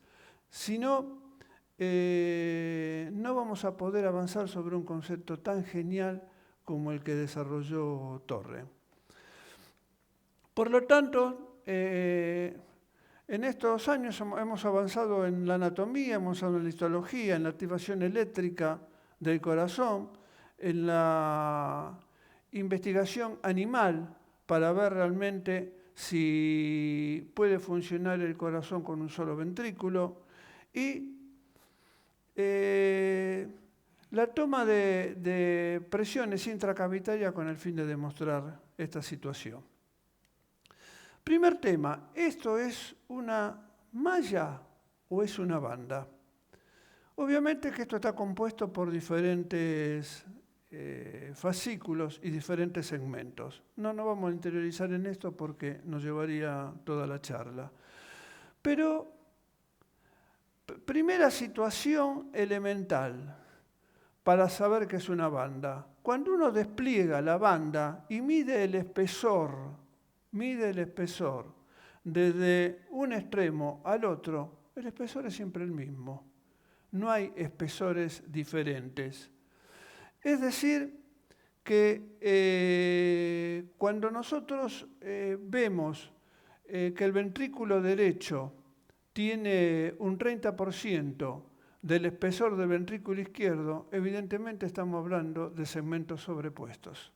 Si no, no vamos a poder avanzar sobre un concepto tan genial como el que desarrolló Torren. Por lo tanto, en estos años hemos avanzado en la anatomía, hemos avanzado en la histología, en la activación eléctrica del corazón, en la investigación animal para ver realmente si puede funcionar el corazón con un solo ventrículo y la toma de presiones intracavitarias con el fin de demostrar esta situación. Primer tema, ¿esto es una malla o es una banda? Obviamente que esto está compuesto por diferentes fascículos y diferentes segmentos. No nos vamos a interiorizar en esto porque nos llevaría toda la charla. Pero, primera situación elemental para saber que es una banda. Cuando uno despliega la banda y mide el espesor desde un extremo al otro, el espesor es siempre el mismo. No hay espesores diferentes. Es decir, que cuando nosotros vemos que el ventrículo derecho tiene un 30% del espesor del ventrículo izquierdo, evidentemente estamos hablando de segmentos sobrepuestos.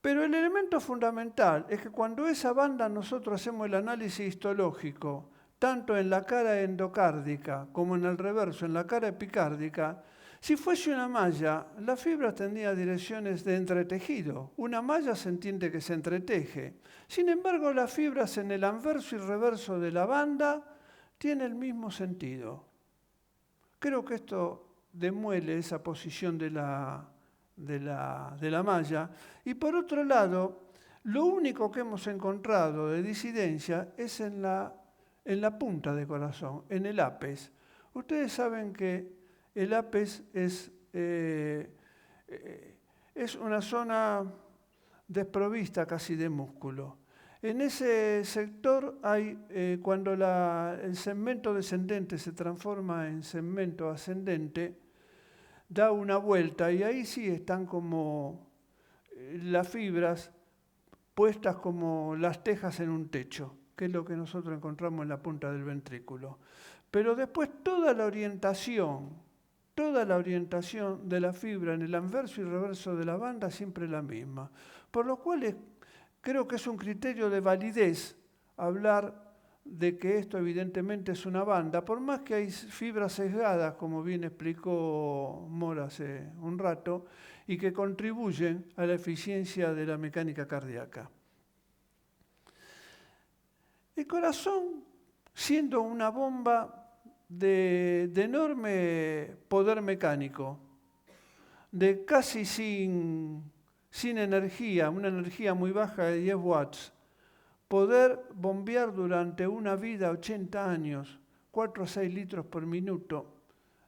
Pero el elemento fundamental es que cuando esa banda nosotros hacemos el análisis histológico, tanto en la cara endocárdica como en el reverso, en la cara epicárdica, si fuese una malla, la fibra tendría direcciones de entretejido. Una malla se entiende que se entreteje. Sin embargo, las fibras en el anverso y reverso de la banda tienen el mismo sentido. Creo que esto demuele esa posición de la malla. Y por otro lado, lo único que hemos encontrado de disidencia es en la punta del corazón, en el apes. Ustedes saben que el apes es una zona desprovista casi de músculo. En ese sector hay, cuando el segmento descendente se transforma en segmento ascendente, da una vuelta y ahí sí están como las fibras puestas como las tejas en un techo, que es lo que nosotros encontramos en la punta del ventrículo. Pero después toda la orientación de la fibra en el anverso y reverso de la banda siempre es la misma. Por lo cual creo que es un criterio de validez hablar de que esto evidentemente es una banda, por más que hay fibras sesgadas, como bien explicó Mora hace un rato, y que contribuyen a la eficiencia de la mecánica cardíaca. El corazón, siendo una bomba de enorme poder mecánico, de casi sin energía, una energía muy baja de 10 watts, poder bombear durante una vida 80 años, 4 a 6 litros por minuto,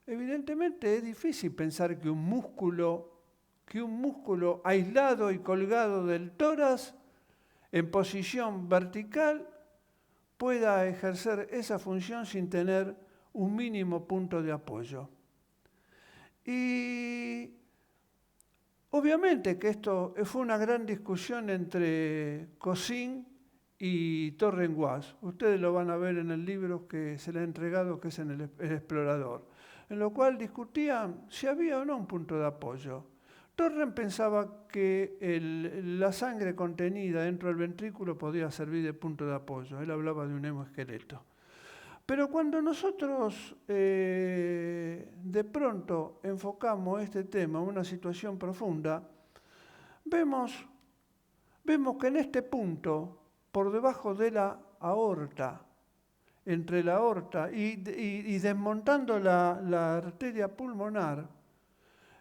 evidentemente es difícil pensar que un músculo aislado y colgado del tórax, en posición vertical, pueda ejercer esa función sin tener un mínimo punto de apoyo. Y obviamente que esto fue una gran discusión entre Cousin y Torren Guas. Ustedes lo van a ver en el libro que se le ha entregado, que es en el Explorador, en lo cual discutían si había o no un punto de apoyo. Torren pensaba que la sangre contenida dentro del ventrículo podía servir de punto de apoyo. Él hablaba de un hemoesqueleto. Pero cuando nosotros de pronto enfocamos este tema a una situación profunda, vemos que en este punto, por debajo de la aorta, entre la aorta y desmontando la arteria pulmonar,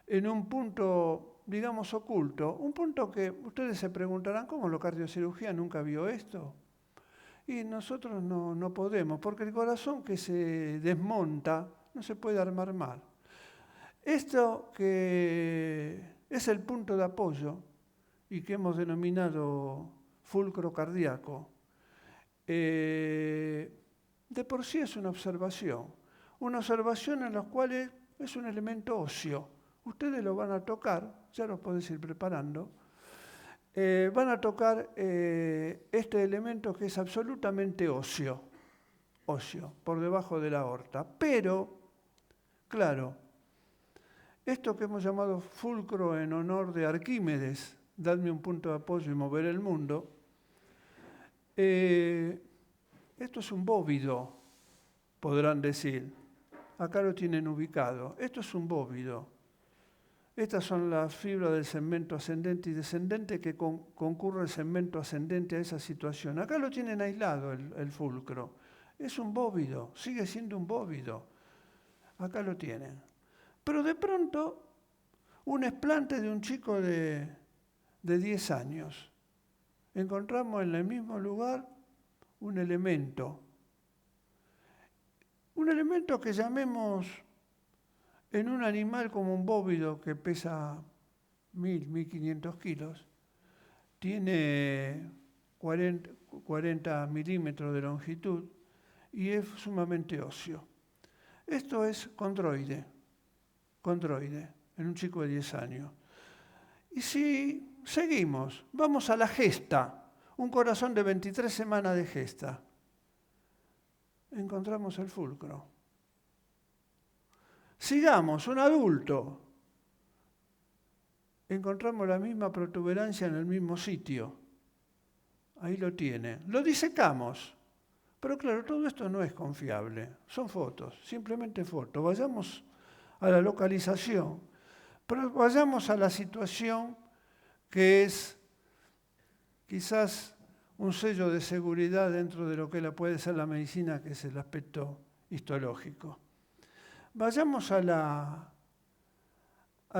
en un punto, digamos, oculto, un punto que ustedes se preguntarán, ¿cómo la cardiocirugía nunca vio esto? Y nosotros no podemos, porque el corazón que se desmonta no se puede armar mal. Esto que es el punto de apoyo y que hemos denominado fulcro cardíaco, de por sí es una observación en la cual es un elemento óseo. Ustedes lo van a tocar, ya lo podés ir preparando, van a tocar este elemento que es absolutamente óseo, por debajo de la aorta. Pero, claro, esto que hemos llamado fulcro en honor de Arquímedes, dadme un punto de apoyo y mover el mundo, esto es un bóvido, podrán decir. Acá lo tienen ubicado. Esto es un bóvido. Estas son las fibras del segmento ascendente y descendente que concurre el segmento ascendente a esa situación. Acá lo tienen aislado el fulcro. Es un bóvido, sigue siendo un bóvido. Acá lo tienen. Pero de pronto, un explante de un chico de 10 años. Encontramos en el mismo lugar un elemento que llamemos en un animal como un bóvido que pesa 1.500 kilos, tiene 40 milímetros de longitud y es sumamente óseo. Esto es condroide, en un chico de 10 años. Y si seguimos, vamos a la gesta, un corazón de 23 semanas de gesta, encontramos el fulcro. Sigamos, un adulto, encontramos la misma protuberancia en el mismo sitio. Ahí lo tiene. Lo disecamos. Pero claro, todo esto no es confiable. Son fotos, simplemente fotos. Vayamos a la localización, pero vayamos a la situación que es quizás un sello de seguridad dentro de lo que puede ser la medicina, que es el aspecto histológico. Vayamos a la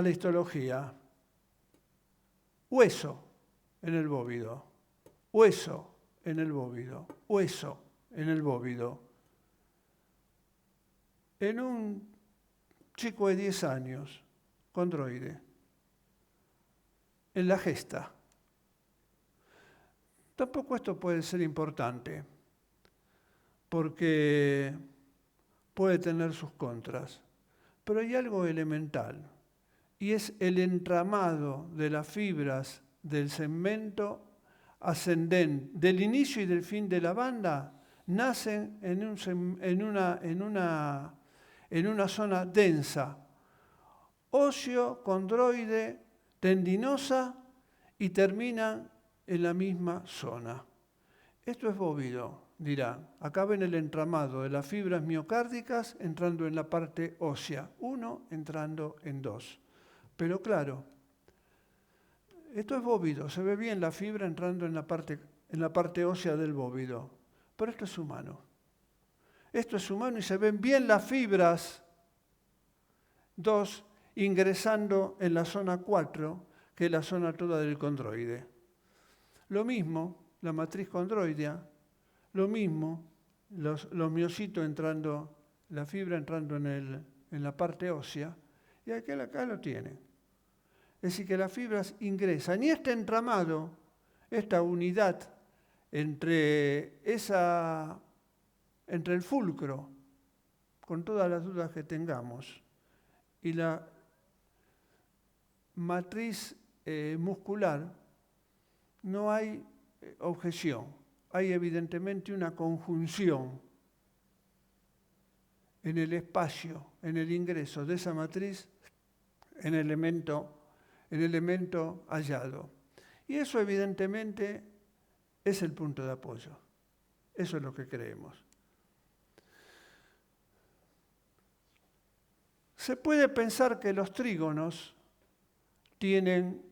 histología. Hueso en el bóvido, hueso en el bóvido, hueso en el bóvido. En un chico de 10 años, condroide, en la gesta. Tampoco esto puede ser importante, porque puede tener sus contras, pero hay algo elemental, y es el entramado de las fibras del segmento ascendente, del inicio y del fin de la banda, nacen en una zona densa, óseo, condroide, tendinosa y terminan en la misma zona. Esto es bóvido, dirán. Acá ven el entramado de las fibras miocárdicas entrando en la parte ósea, 1 entrando en 2. Pero claro, esto es bóvido, se ve bien la fibra entrando en la parte ósea del bóvido, pero esto es humano. Esto es humano y se ven bien las fibras 2 ingresando en la zona 4, que es la zona toda del condroide. Lo mismo, la matriz condroidea, lo mismo, los miocitos entrando, la fibra entrando en la parte ósea, y acá lo tienen. Es decir, que las fibras ingresan. Y este entramado, esta unidad entre el fulcro, con todas las dudas que tengamos, y la matriz muscular, no hay objeción. Hay evidentemente una conjunción en el espacio, en el ingreso de esa matriz, en el elemento hallado. Y eso evidentemente es el punto de apoyo. Eso es lo que creemos. Se puede pensar que los trígonos tienen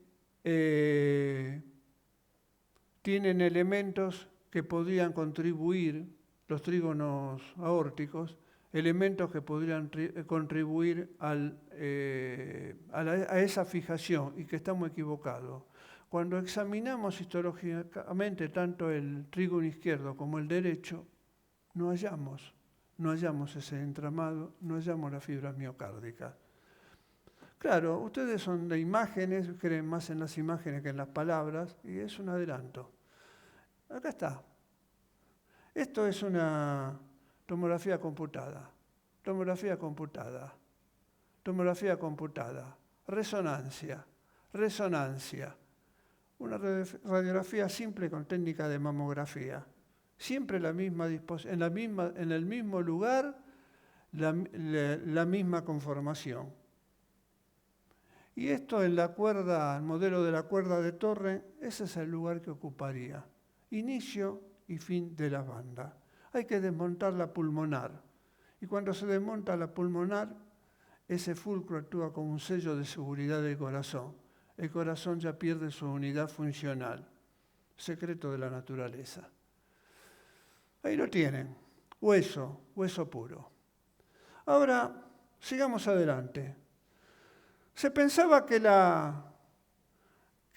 elementos que podrían contribuir, los trígonos aórticos, elementos que podrían contribuir a esa fijación, y que estamos equivocados. Cuando examinamos histológicamente tanto el trígono izquierdo como el derecho, no hallamos ese entramado, no hallamos las fibras miocárdicas. Claro, ustedes son de imágenes, creen más en las imágenes que en las palabras, y es un adelanto. Acá está. Esto es una tomografía computada, resonancia. Una radiografía simple con técnica de mamografía. Siempre en el mismo lugar, la misma conformación. Y esto en la cuerda, el modelo de la cuerda de Torre, ese es el lugar que ocuparía. Inicio y fin de la banda. Hay que desmontar la pulmonar. Y cuando se desmonta la pulmonar, ese fulcro actúa como un sello de seguridad del corazón. El corazón ya pierde su unidad funcional. Secreto de la naturaleza. Ahí lo tienen. Hueso puro. Ahora, sigamos adelante. Se pensaba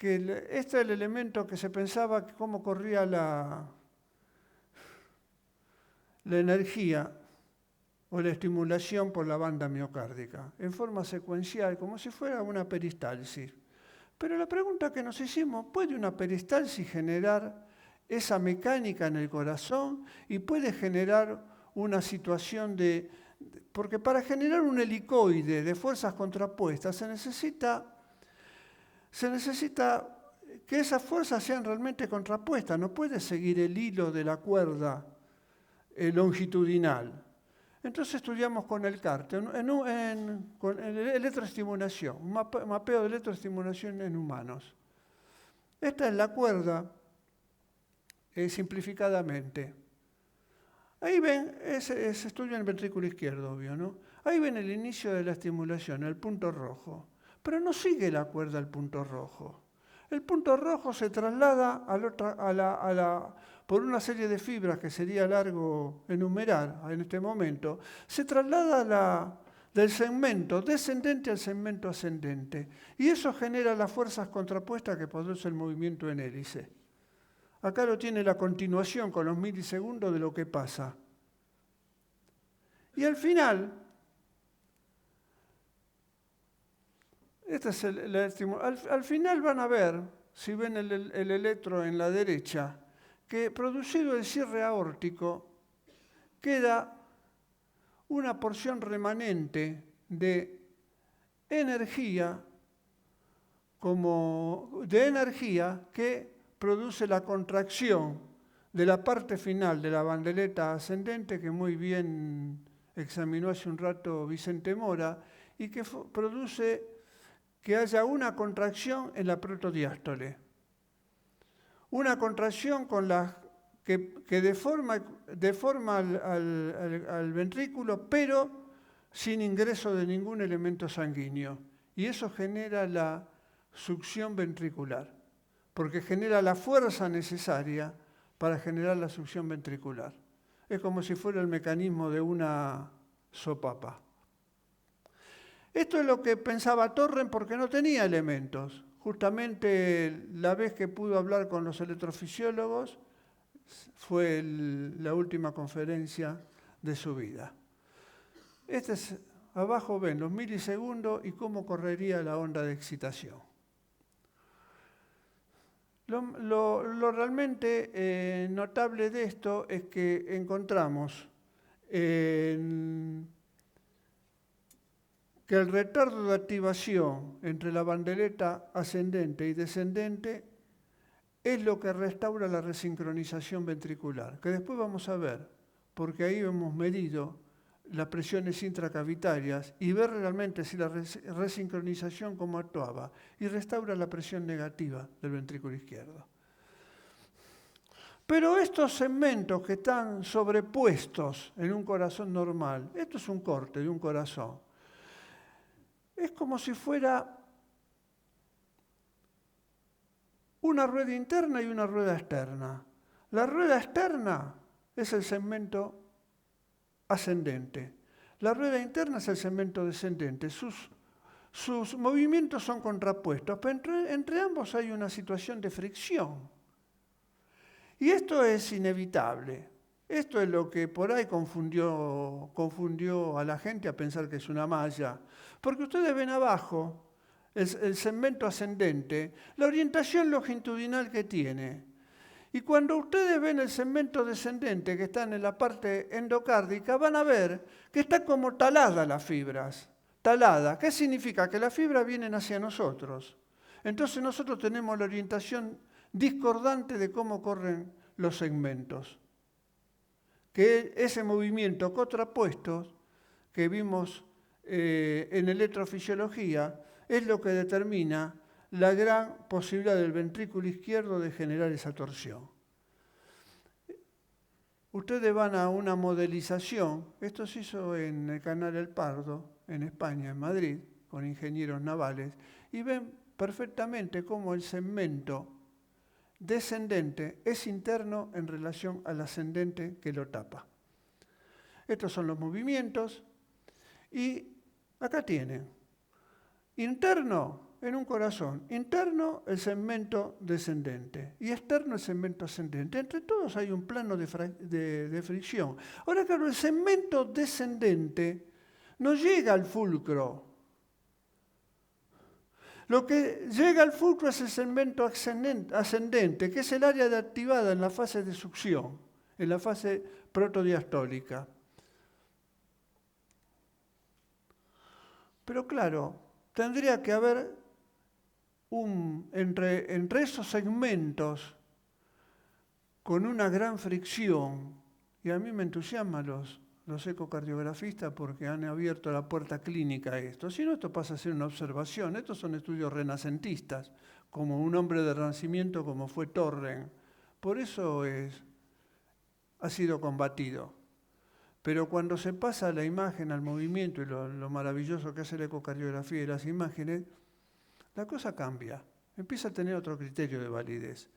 este es el elemento que se pensaba que cómo corría la energía o la estimulación por la banda miocárdica, en forma secuencial, como si fuera una peristalsis. Pero la pregunta que nos hicimos, ¿puede una peristalsis generar esa mecánica en el corazón y puede generar una situación porque para generar un helicoide de fuerzas contrapuestas se necesita que esas fuerzas sean realmente contrapuestas, no puede seguir el hilo de la cuerda longitudinal. Entonces estudiamos con el CART, con electroestimulación, un mapeo de electroestimulación en humanos. Esta es la cuerda, simplificadamente. Ahí ven, ese estudio en el ventrículo izquierdo, obvio, ¿no? Ahí ven el inicio de la estimulación, el punto rojo. Pero no sigue la cuerda al punto rojo. El punto rojo se traslada por una serie de fibras que sería largo enumerar en este momento, se traslada del segmento descendente al segmento ascendente. Y eso genera las fuerzas contrapuestas que produce el movimiento en hélice. Acá lo tiene la continuación con los milisegundos de lo que pasa. Y al final, al final van a ver, si ven el electro en la derecha, que producido el cierre aórtico, queda una porción remanente de energía que produce la contracción de la parte final de la bandeleta ascendente, que muy bien examinó hace un rato Vicente Mora, y que produce que haya una contracción en la protodiástole. Una contracción con que deforma al ventrículo, pero sin ingreso de ningún elemento sanguíneo. Y eso genera la succión ventricular, porque genera la fuerza necesaria para generar la succión ventricular. Es como si fuera el mecanismo de una sopapa. Esto es lo que pensaba Torren porque no tenía elementos. Justamente la vez que pudo hablar con los electrofisiólogos fue la última conferencia de su vida. Abajo ven los milisegundos y cómo correría la onda de excitación. Lo realmente notable de esto es que encontramos que el retardo de activación entre la bandeleta ascendente y descendente es lo que restaura la resincronización ventricular, que después vamos a ver, porque ahí hemos medido las presiones intracavitarias y ver realmente si la resincronización cómo actuaba y restaura la presión negativa del ventrículo izquierdo. Pero estos segmentos que están sobrepuestos en un corazón normal, esto es un corte de un corazón, es como si fuera una rueda interna y una rueda externa. La rueda externa es el segmento ascendente. La rueda interna es el segmento descendente. Sus movimientos son contrapuestos, pero entre ambos hay una situación de fricción. Y esto es inevitable. Esto es lo que por ahí confundió a la gente a pensar que es una malla. Porque ustedes ven abajo el segmento ascendente, la orientación longitudinal que tiene. Y cuando ustedes ven el segmento descendente que están en la parte endocárdica, van a ver que está como talada las fibras. Talada. ¿Qué significa? Que las fibras vienen hacia nosotros. Entonces nosotros tenemos la orientación discordante de cómo corren los segmentos. Que ese movimiento contrapuesto que vimos en electrofisiología es lo que determina la gran posibilidad del ventrículo izquierdo de generar esa torsión. Ustedes van a una modelización, esto se hizo en el Canal El Pardo, en España, en Madrid, con ingenieros navales, y ven perfectamente cómo el segmento descendente es interno en relación al ascendente que lo tapa. Estos son los movimientos y acá tienen interno en un corazón, interno el segmento descendente y externo el segmento ascendente. Entre todos hay un plano de fricción. Ahora, claro, el segmento descendente no llega al fulcro. Lo que llega al fulcro es el segmento ascendente, que es el área de activada en la fase de succión, en la fase protodiastólica. Pero claro, tendría que haber entre esos segmentos con una gran fricción, y a mí me entusiasman los ecocardiografistas porque han abierto la puerta clínica a esto. Si no, esto pasa a ser una observación. Estos son estudios renacentistas, como un hombre de renacimiento como fue Torren. Por eso ha sido combatido. Pero cuando se pasa la imagen al movimiento y lo maravilloso que hace la ecocardiografía y las imágenes, la cosa cambia, empieza a tener otro criterio de validez.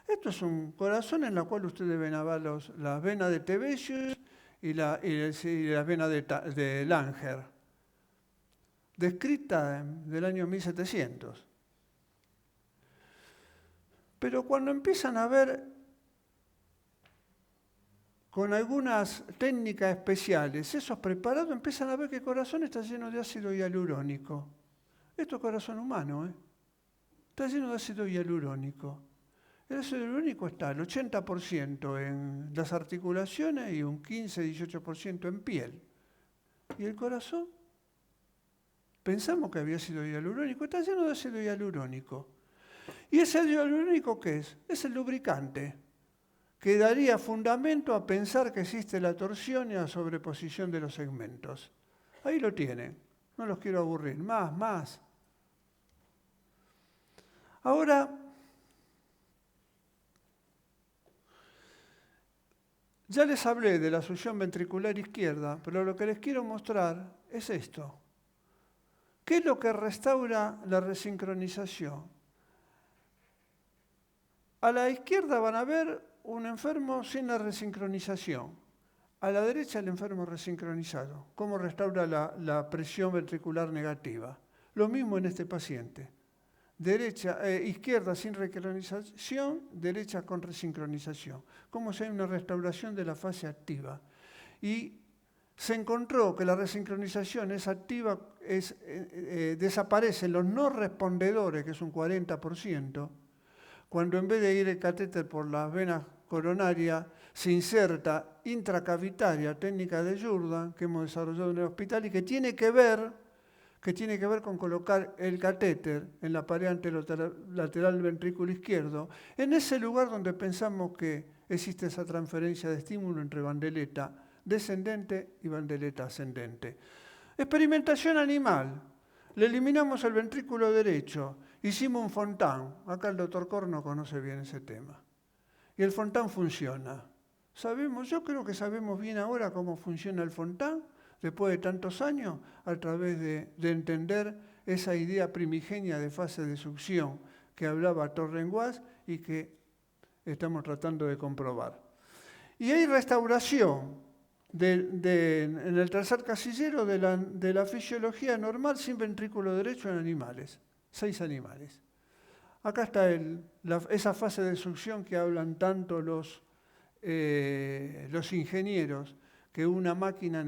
Esto es un corazón en el cual ustedes ven las venas de Tebesius y las venas de Langer, descrita del año 1700. Pero cuando empiezan a ver con algunas técnicas especiales esos preparados, empiezan a ver que el corazón está lleno de ácido hialurónico. Esto es corazón humano, está lleno de ácido hialurónico. El ácido hialurónico está el 80% en las articulaciones y un 15-18% en piel. ¿Y el corazón? Pensamos que había ácido hialurónico, está lleno de ácido hialurónico. Y ese lo único que es el lubricante, que daría fundamento a pensar que existe la torsión y la sobreposición de los segmentos. Ahí lo tienen, no los quiero aburrir, más. Ahora, ya les hablé de la succión ventricular izquierda, pero lo que les quiero mostrar es esto. ¿Qué es lo que restaura la resincronización? A la izquierda van a ver un enfermo sin la resincronización. A la derecha el enfermo resincronizado. ¿Cómo restaura la presión ventricular negativa? Lo mismo en este paciente. Izquierda sin resincronización, derecha con resincronización. Como si hay una restauración de la fase activa. Y se encontró que la resincronización es activa, desaparecen los no respondedores, que es un 40%, cuando en vez de ir el catéter por las venas coronarias, se inserta intracavitaria, técnica de Jourdan, que hemos desarrollado en el hospital y que tiene que ver con colocar el catéter en la pared anterolateral del ventrículo izquierdo, en ese lugar donde pensamos que existe esa transferencia de estímulo entre bandeleta descendente y bandeleta ascendente. Experimentación animal. Le eliminamos el ventrículo derecho. Hicimos un Fontan. Acá el doctor Corno conoce bien ese tema. Y el Fontan funciona. Yo creo que sabemos bien ahora cómo funciona el Fontan, después de tantos años, a través de entender esa idea primigenia de fase de succión que hablaba Torrenguas y que estamos tratando de comprobar. Y hay restauración en el tercer casillero de la fisiología normal sin ventrículo derecho en animales. 6 animales. Acá está esa fase de succión que hablan tanto los ingenieros, que una máquina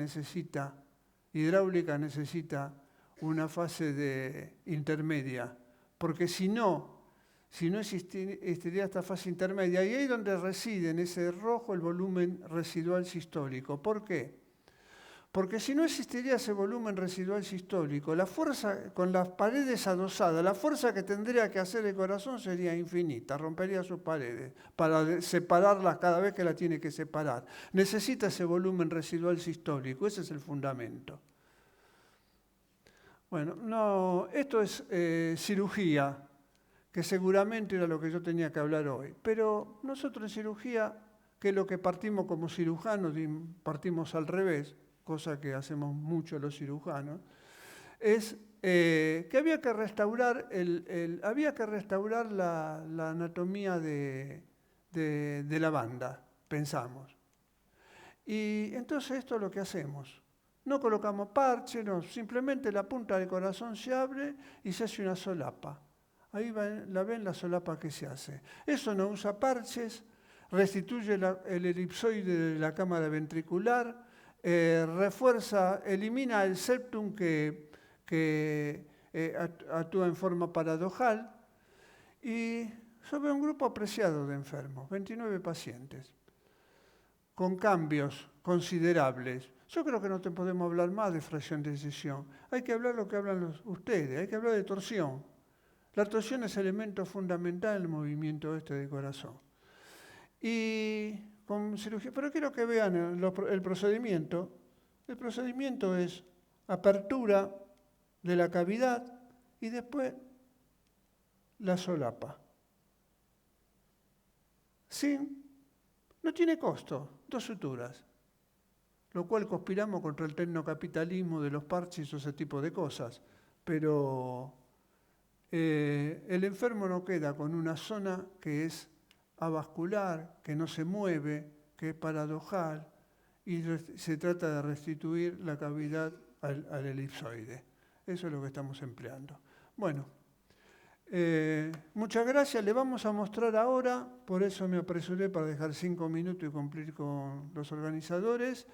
hidráulica necesita una fase intermedia, porque si no existiría esta fase intermedia, y ahí es donde reside en ese rojo el volumen residual sistólico. ¿Por qué? Porque si no existiría ese volumen residual sistólico, la fuerza con las paredes adosadas, la fuerza que tendría que hacer el corazón sería infinita, rompería sus paredes para separarlas cada vez que la tiene que separar. Necesita ese volumen residual sistólico, ese es el fundamento. Bueno, esto es cirugía, que seguramente era lo que yo tenía que hablar hoy. Pero nosotros en cirugía, que es lo que partimos como cirujanos, y partimos al revés, cosa que hacemos mucho los cirujanos, es que había que restaurar, la anatomía de la banda, pensamos. Y entonces esto es lo que hacemos. No colocamos parche, no, simplemente la punta del corazón se abre y se hace una solapa. Ahí ven la solapa que se hace. Eso no usa parches, restituye el elipsoide de la cámara ventricular, elimina el septum que actúa en forma paradojal, y sobre un grupo apreciado de enfermos, 29 pacientes, con cambios considerables. Yo creo que no podemos hablar más de fracción de decisión. Hay que hablar lo que hablan ustedes, hay que hablar de torsión. La torsión es elemento fundamental en el movimiento del corazón. Y con cirugía, pero quiero que vean el procedimiento. El procedimiento es apertura de la cavidad y después la solapa. No tiene costo, 2 suturas, lo cual conspiramos contra el tecnocapitalismo de los parches y ese tipo de cosas, pero el enfermo no queda con una zona que es avascular, que no se mueve, que es paradojal, y se trata de restituir la cavidad al elipsoide. Eso es lo que estamos empleando. Bueno, muchas gracias. Le vamos a mostrar ahora, por eso me apresuré para dejar 5 minutos y cumplir con los organizadores,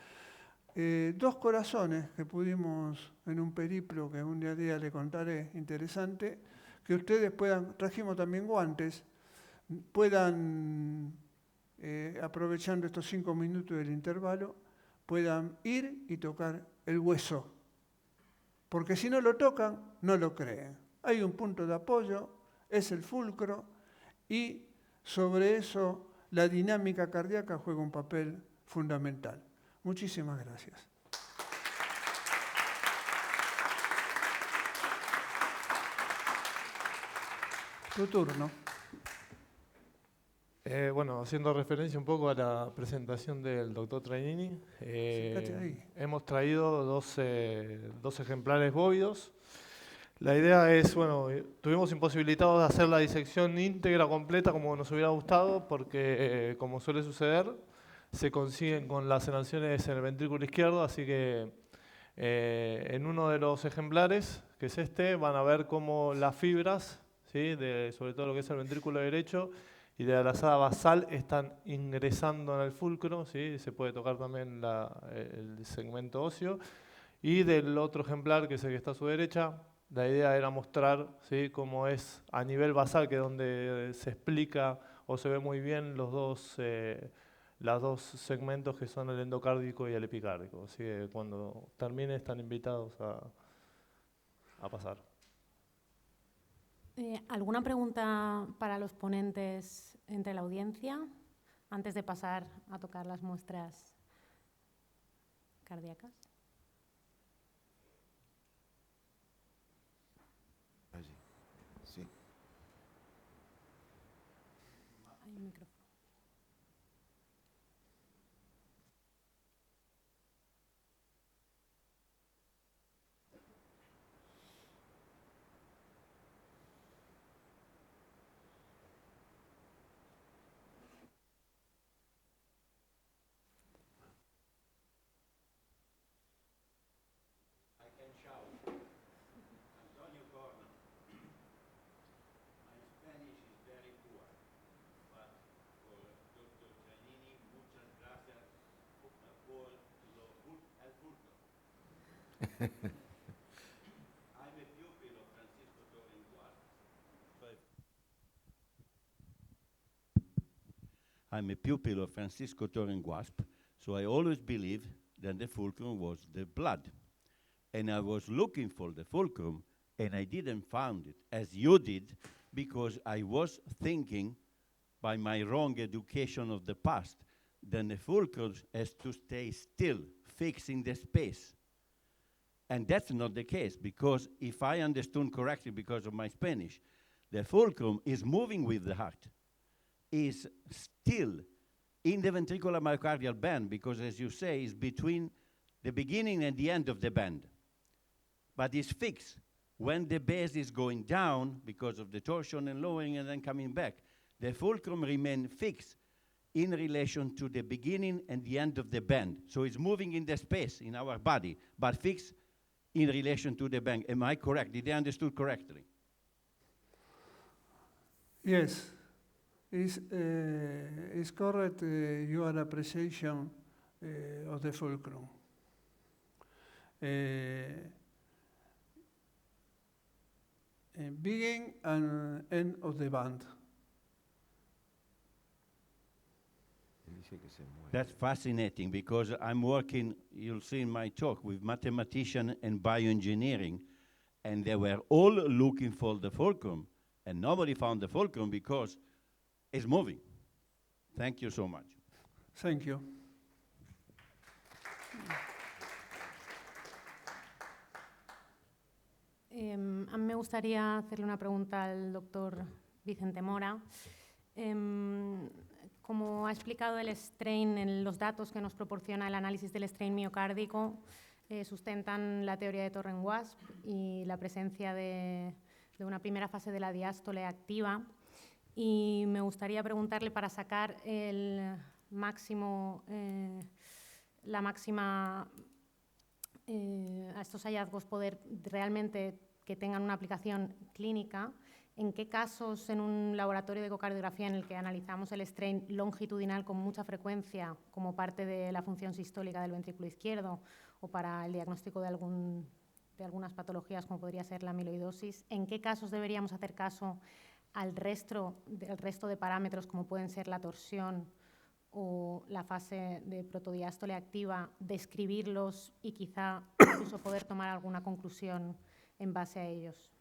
2 corazones que pudimos en un periplo que un día le contaré, interesante, que ustedes trajimos también guantes, puedan, aprovechando estos 5 minutos del intervalo, puedan ir y tocar el hueso. Porque si no lo tocan, no lo creen. Hay un punto de apoyo, es el fulcro, y sobre eso la dinámica cardíaca juega un papel fundamental. Muchísimas gracias. Tu turno. Bueno, haciendo referencia un poco a la presentación del doctor Trainini, Siéntate ahí. hemos traído dos ejemplares bóvidos. La idea es, bueno, tuvimos imposibilitados de hacer la disección íntegra, completa, como nos hubiera gustado, porque, como suele suceder, se consiguen con laceraciones en el ventrículo izquierdo, así que en uno de los ejemplares, que es este, van a ver cómo las fibras, ¿sí?, sobre todo lo que es el ventrículo derecho, y de la lazada basal están ingresando en el fulcro, ¿sí? Se puede tocar también el segmento óseo. Y del otro ejemplar, que es el que está a su derecha, la idea era mostrar, ¿sí?, cómo es a nivel basal, que es donde se explica o se ve muy bien los dos segmentos, que son el endocárdico y el epicárdico. Así que cuando termine están invitados a pasar. ¿Alguna pregunta para los ponentes entre la audiencia antes de pasar a tocar las muestras cardíacas? Allí. Sí. Hay un micrófono. I'm a pupil of Francisco Torren Guasp, so I always believed that the fulcrum was the blood. And I was looking for the fulcrum, and I didn't find it, as you did, because I was thinking, by my wrong education of the past, that the fulcrum has to stay still, fixed in the space. And that's not the case, because if I understood correctly because of my Spanish, the fulcrum is moving with the heart, is still in the ventricular myocardial band, because as you say, it's between the beginning and the end of the band. But it's fixed. When the base is going down because of the torsion and lowering and then coming back, the fulcrum remains fixed in relation to the beginning and the end of the band. So it's moving in the space in our body, but fixed in relation to the band. Am I correct? Did I understood correctly? Yes, it's correct, your appreciation of the fulcrum. Beginning and end of the band. That's fascinating, because I'm working, you'll see in my talk, with mathematicians and bioengineering, and they were all looking for the fulcrum, and nobody found the fulcrum because it's moving. Thank you so much. Thank you. A mí me gustaría hacerle una pregunta al doctor Vicente Mora. Como ha explicado el strain, en los datos que nos proporciona el análisis del strain miocárdico sustentan la teoría de Torren-Guasp y la presencia de una primera fase de la diástole activa. Y me gustaría preguntarle, para sacar la máxima a estos hallazgos, poder realmente que tengan una aplicación clínica, ¿en qué casos en un laboratorio de ecocardiografía en el que analizamos el strain longitudinal con mucha frecuencia como parte de la función sistólica del ventrículo izquierdo o para el diagnóstico de algunas patologías como podría ser la amiloidosis, en qué casos deberíamos hacer caso al resto de parámetros como pueden ser la torsión o la fase de protodiástole activa, describirlos y quizá incluso poder tomar alguna conclusión en base a ellos?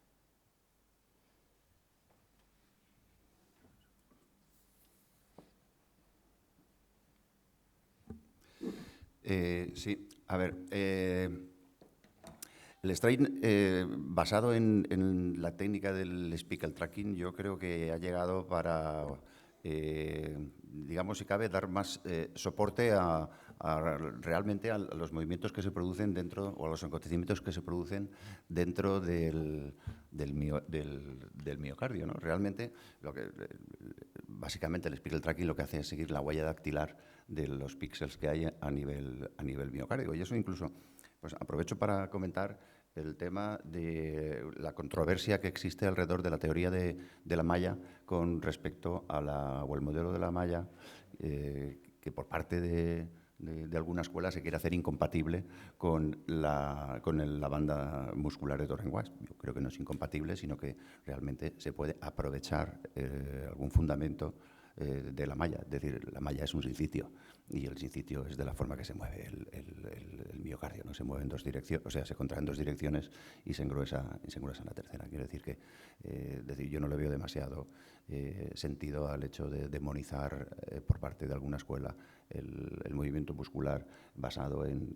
Sí, a ver. El strain, basado en la técnica del speckle tracking, yo creo que ha llegado para, digamos, si cabe, dar más soporte realmente a los movimientos que se producen dentro, o a los acontecimientos que se producen dentro del miocardio, ¿no? Realmente, básicamente el speckle tracking lo que hace es seguir la huella dactilar de los píxeles que hay a nivel miocárdico. Y eso incluso, pues aprovecho para comentar el tema de la controversia que existe alrededor de la teoría de la malla con respecto o el modelo de la malla, que por parte de alguna escuela se quiere hacer incompatible con la banda muscular de Torren-Wasp. Yo creo que no es incompatible, sino que realmente se puede aprovechar algún fundamento de la malla. Es decir, la malla es un sincitio y el sincitio es de la forma que se mueve el miocardio, ¿no? Se mueve en dos direcciones, o sea, se contrae en dos direcciones y se engruesa en la tercera. Quiero decir que yo no le veo demasiado sentido al hecho de demonizar por parte de alguna escuela el movimiento muscular basado en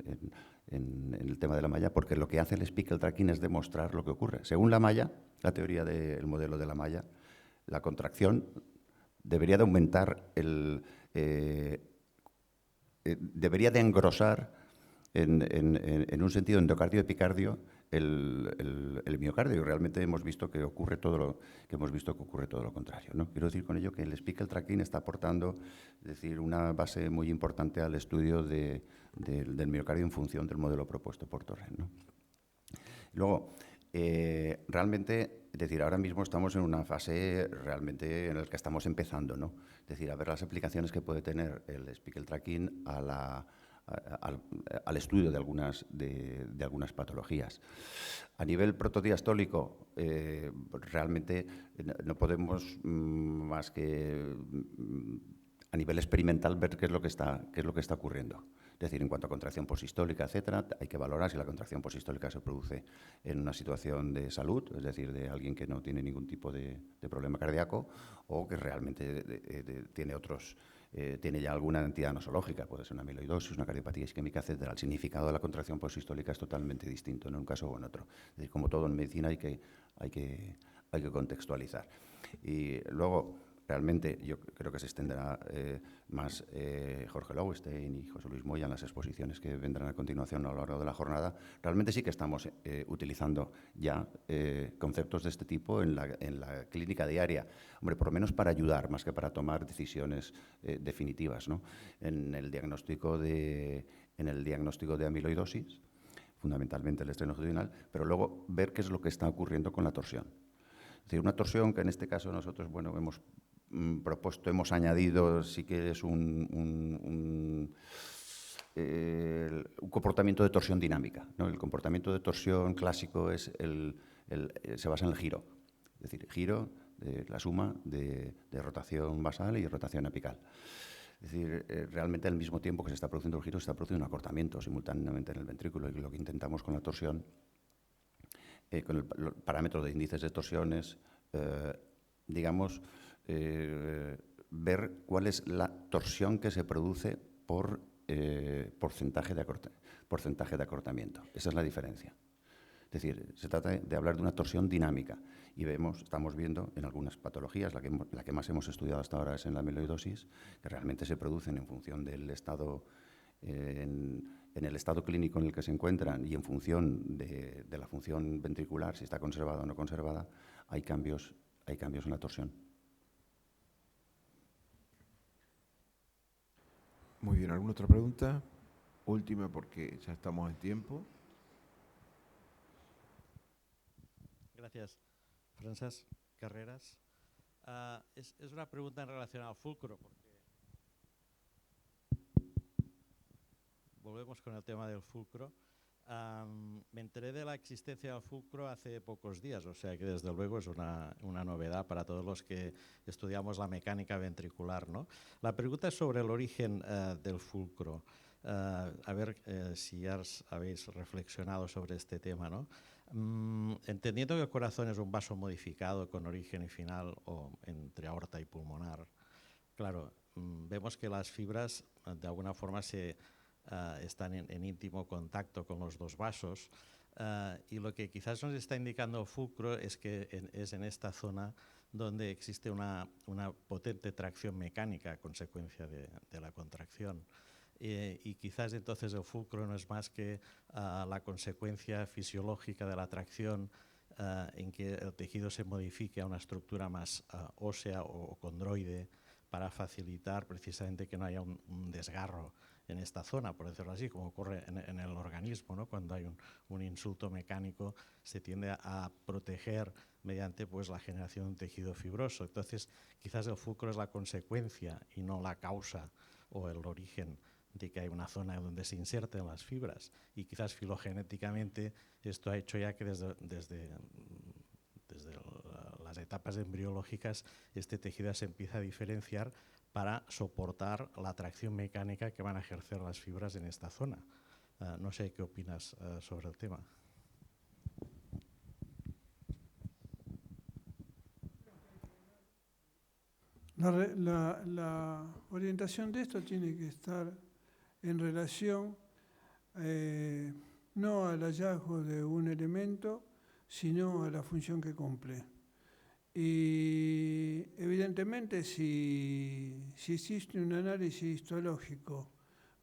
el tema de la malla, porque lo que hace el speckle tracking es demostrar lo que ocurre. Según la malla, la teoría del modelo de la malla, la contracción debería de aumentar, debería de engrosar en un sentido endocardio-epicardio el miocardio, y realmente hemos visto que ocurre todo lo contrario, ¿no? Quiero decir con ello que el speckle tracking está aportando, es decir, una base muy importante al estudio del miocardio en función del modelo propuesto por Torren, ¿no? Luego, realmente, es decir, ahora mismo estamos en una fase realmente en la que estamos empezando, ¿no? Es decir, a ver las aplicaciones que puede tener el speckle tracking al estudio de algunas patologías. A nivel protodiastólico, realmente no podemos más que a nivel experimental ver qué es lo que está ocurriendo. Es decir, en cuanto a contracción posistólica, etcétera, hay que valorar si la contracción posistólica se produce en una situación de salud, es decir, de alguien que no tiene ningún tipo de problema cardíaco, o que realmente tiene ya alguna entidad nosológica, puede ser una amiloidosis, una cardiopatía isquémica, etcétera. El significado de la contracción posistólica es totalmente distinto en un caso o en otro. Es decir, como todo en medicina hay que contextualizar. Y luego, realmente yo creo que se extenderá más Jorge Lowenstein y José Luis Moya en las exposiciones que vendrán a continuación a lo largo de la jornada. Realmente sí que estamos utilizando ya conceptos de este tipo en la clínica diaria. Hombre, por lo menos para ayudar, más que para tomar decisiones definitivas, ¿no? En el diagnóstico de amiloidosis, fundamentalmente el estrés longitudinal, pero luego ver qué es lo que está ocurriendo con la torsión. Es decir, una torsión que en este caso nosotros, bueno, hemos añadido, sí que es un comportamiento de torsión dinámica, ¿no? El comportamiento de torsión clásico se basa en el giro, es decir, giro, la suma de rotación basal y rotación apical. Es decir, realmente al mismo tiempo que se está produciendo el giro, se está produciendo un acortamiento simultáneamente en el ventrículo, y lo que intentamos con la torsión, con el parámetro de índices de torsiones, digamos, ver cuál es la torsión que se produce por porcentaje de acortamiento. Esa es la diferencia. Es decir, se trata de hablar de una torsión dinámica, y estamos viendo en algunas patologías, la que más hemos estudiado hasta ahora es en la amiloidosis, que realmente se producen en función del estado, en el estado clínico en el que se encuentran y en función de la función ventricular, si está conservada o no conservada, hay cambios en la torsión. Muy bien, ¿alguna otra pregunta? Última, porque ya estamos en tiempo. Gracias. Francesc Carreras. Es una pregunta en relación al fulcro, porque volvemos con el tema del fulcro. Me enteré de la existencia del fulcro hace pocos días, o sea que desde luego es una novedad para todos los que estudiamos la mecánica ventricular, ¿no? La pregunta es sobre el origen del fulcro. A ver si ya habéis reflexionado sobre este tema, ¿no? Entendiendo que el corazón es un vaso modificado con origen y final, o entre aorta y pulmonar, claro, vemos que las fibras de alguna forma se están en íntimo contacto con los dos vasos. Y lo que quizás nos está indicando el fulcro es que es en esta zona donde existe una potente tracción mecánica a consecuencia de la contracción. Y quizás entonces el fulcro no es más que la consecuencia fisiológica de la tracción, en que el tejido se modifique a una estructura más ósea o condroide para facilitar precisamente que no haya un desgarro en esta zona, por decirlo así, como ocurre en el organismo, ¿no? Cuando hay un insulto mecánico se tiende a proteger mediante pues, la generación de un tejido fibroso. Entonces, quizás el fulcro es la consecuencia y no la causa o el origen de que hay una zona donde se inserten las fibras. Y quizás filogenéticamente esto ha hecho ya que desde las etapas embriológicas este tejido se empieza a diferenciar para soportar la tracción mecánica que van a ejercer las fibras en esta zona. No sé qué opinas sobre el tema. La orientación de esto tiene que estar en relación no al hallazgo de un elemento, sino a la función que cumple. Y evidentemente si existe un análisis histológico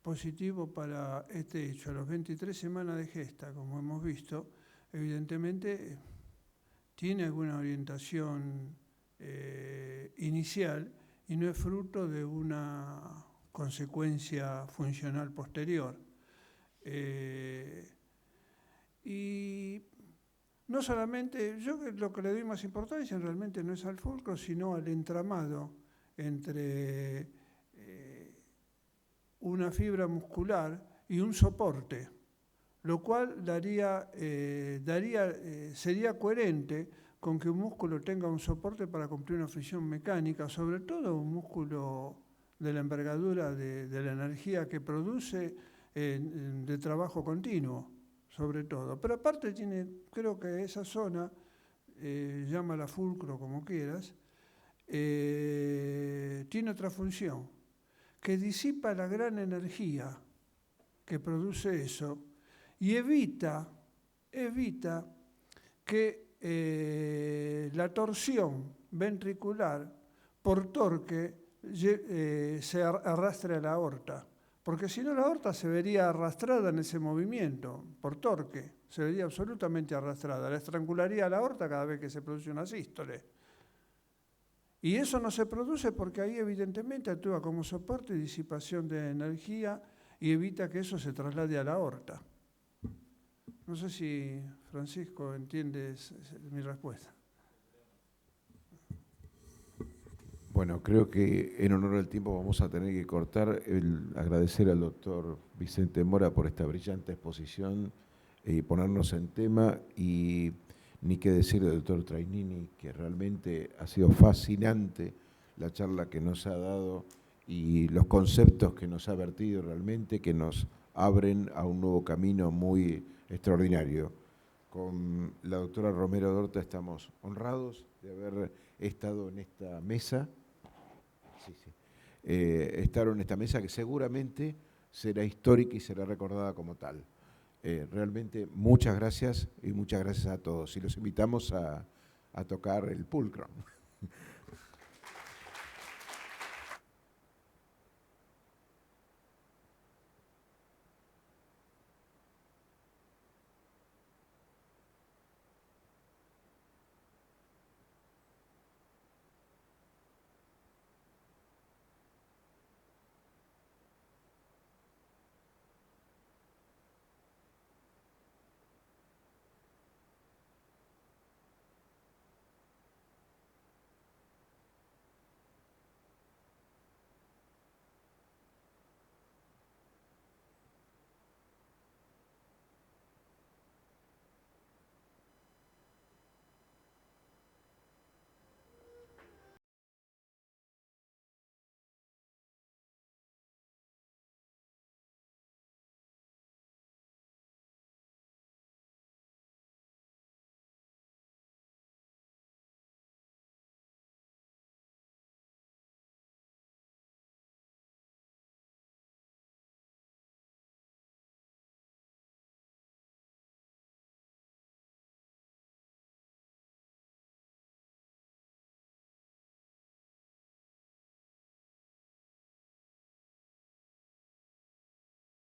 positivo para este hecho a las 23 semanas de gesta, como hemos visto, evidentemente tiene alguna orientación inicial y no es fruto de una consecuencia funcional posterior. Y no solamente, yo lo que le doy más importancia realmente no es al fulcro, sino al entramado entre una fibra muscular y un soporte, lo cual sería coherente con que un músculo tenga un soporte para cumplir una función mecánica, sobre todo un músculo de la envergadura de la energía que produce de trabajo continuo, sobre todo. Pero aparte creo que esa zona, llámala fulcro como quieras, tiene otra función, que disipa la gran energía que produce eso y evita que la torsión ventricular por torque se arrastre a la aorta, porque si no la aorta se vería arrastrada en ese movimiento, por torque, se vería absolutamente arrastrada, la estrangularía a la aorta cada vez que se produce una sístole. Y eso no se produce porque ahí evidentemente actúa como soporte y disipación de energía y evita que eso se traslade a la aorta. No sé si Francisco entiendes mi respuesta. Bueno, creo que en honor al tiempo vamos a tener que cortar. Agradecer al doctor Vicente Mora por esta brillante exposición y ponernos en tema. Y ni qué decir del doctor Trainini, que realmente ha sido fascinante la charla que nos ha dado y los conceptos que nos ha vertido realmente, que nos abren a un nuevo camino muy extraordinario. Con la doctora Romero Dorta estamos honrados de haber estado en esta mesa. Estar en esta mesa que seguramente será histórica y será recordada como tal. Realmente muchas gracias y muchas gracias a todos. Y los invitamos a tocar el pulcro.